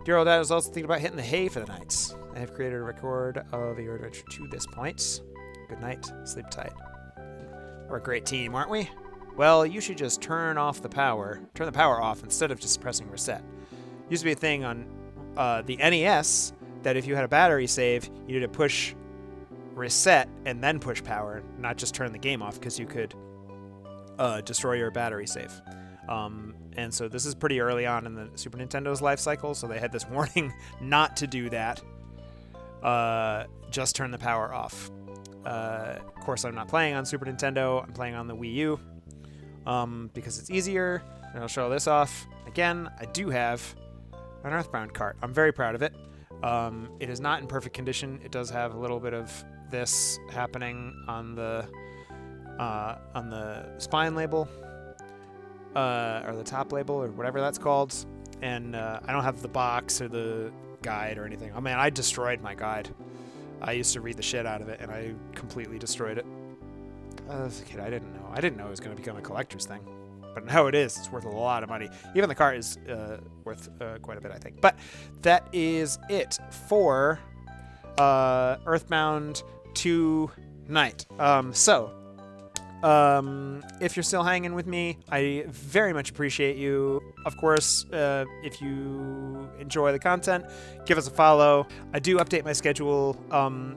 Dear old dad was also thinking about hitting the hay for the night. I have created a record of your adventure to this point. Good night. Sleep tight. We're a great team, aren't we? Well, you should just turn the power off instead of just pressing reset. Used to be a thing on the NES that if you had a battery save, you needed to push reset and then push power, not just turn the game off, because you could destroy your battery save. And so this is pretty early on in the Super Nintendo's life cycle, so they had this warning not to do that. Just turn the power off. Of course, I'm not playing on Super Nintendo. I'm playing on the Wii U because it's easier. And I'll show this off. Again, I do have an EarthBound cart. I'm very proud of it. It is not in perfect condition. It does have a little bit of this happening on the spine label, or the top label, or whatever that's called. And I don't have the box or the guide or anything. Oh man, I destroyed my guide. I used to read the shit out of it, and I completely destroyed it. As a kid, I didn't know. I didn't know it was going to become a collector's thing. But now it is. It's worth a lot of money. Even the cart is worth quite a bit, I think. But that is it for EarthBound tonight. If you're still hanging with me, I very much appreciate you. Of course, if you enjoy the content, give us a follow. I do update my schedule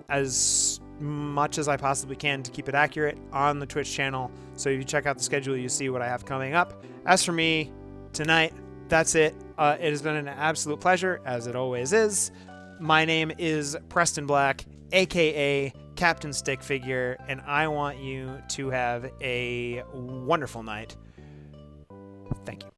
as much as I possibly can to keep it accurate on the Twitch channel. So if you check out the schedule, you see what I have coming up. As for me, tonight, that's it. It has been an absolute pleasure, as it always is. My name is Preston Black, aka CaptStickFigure, and I want you to have a wonderful night. Thank you.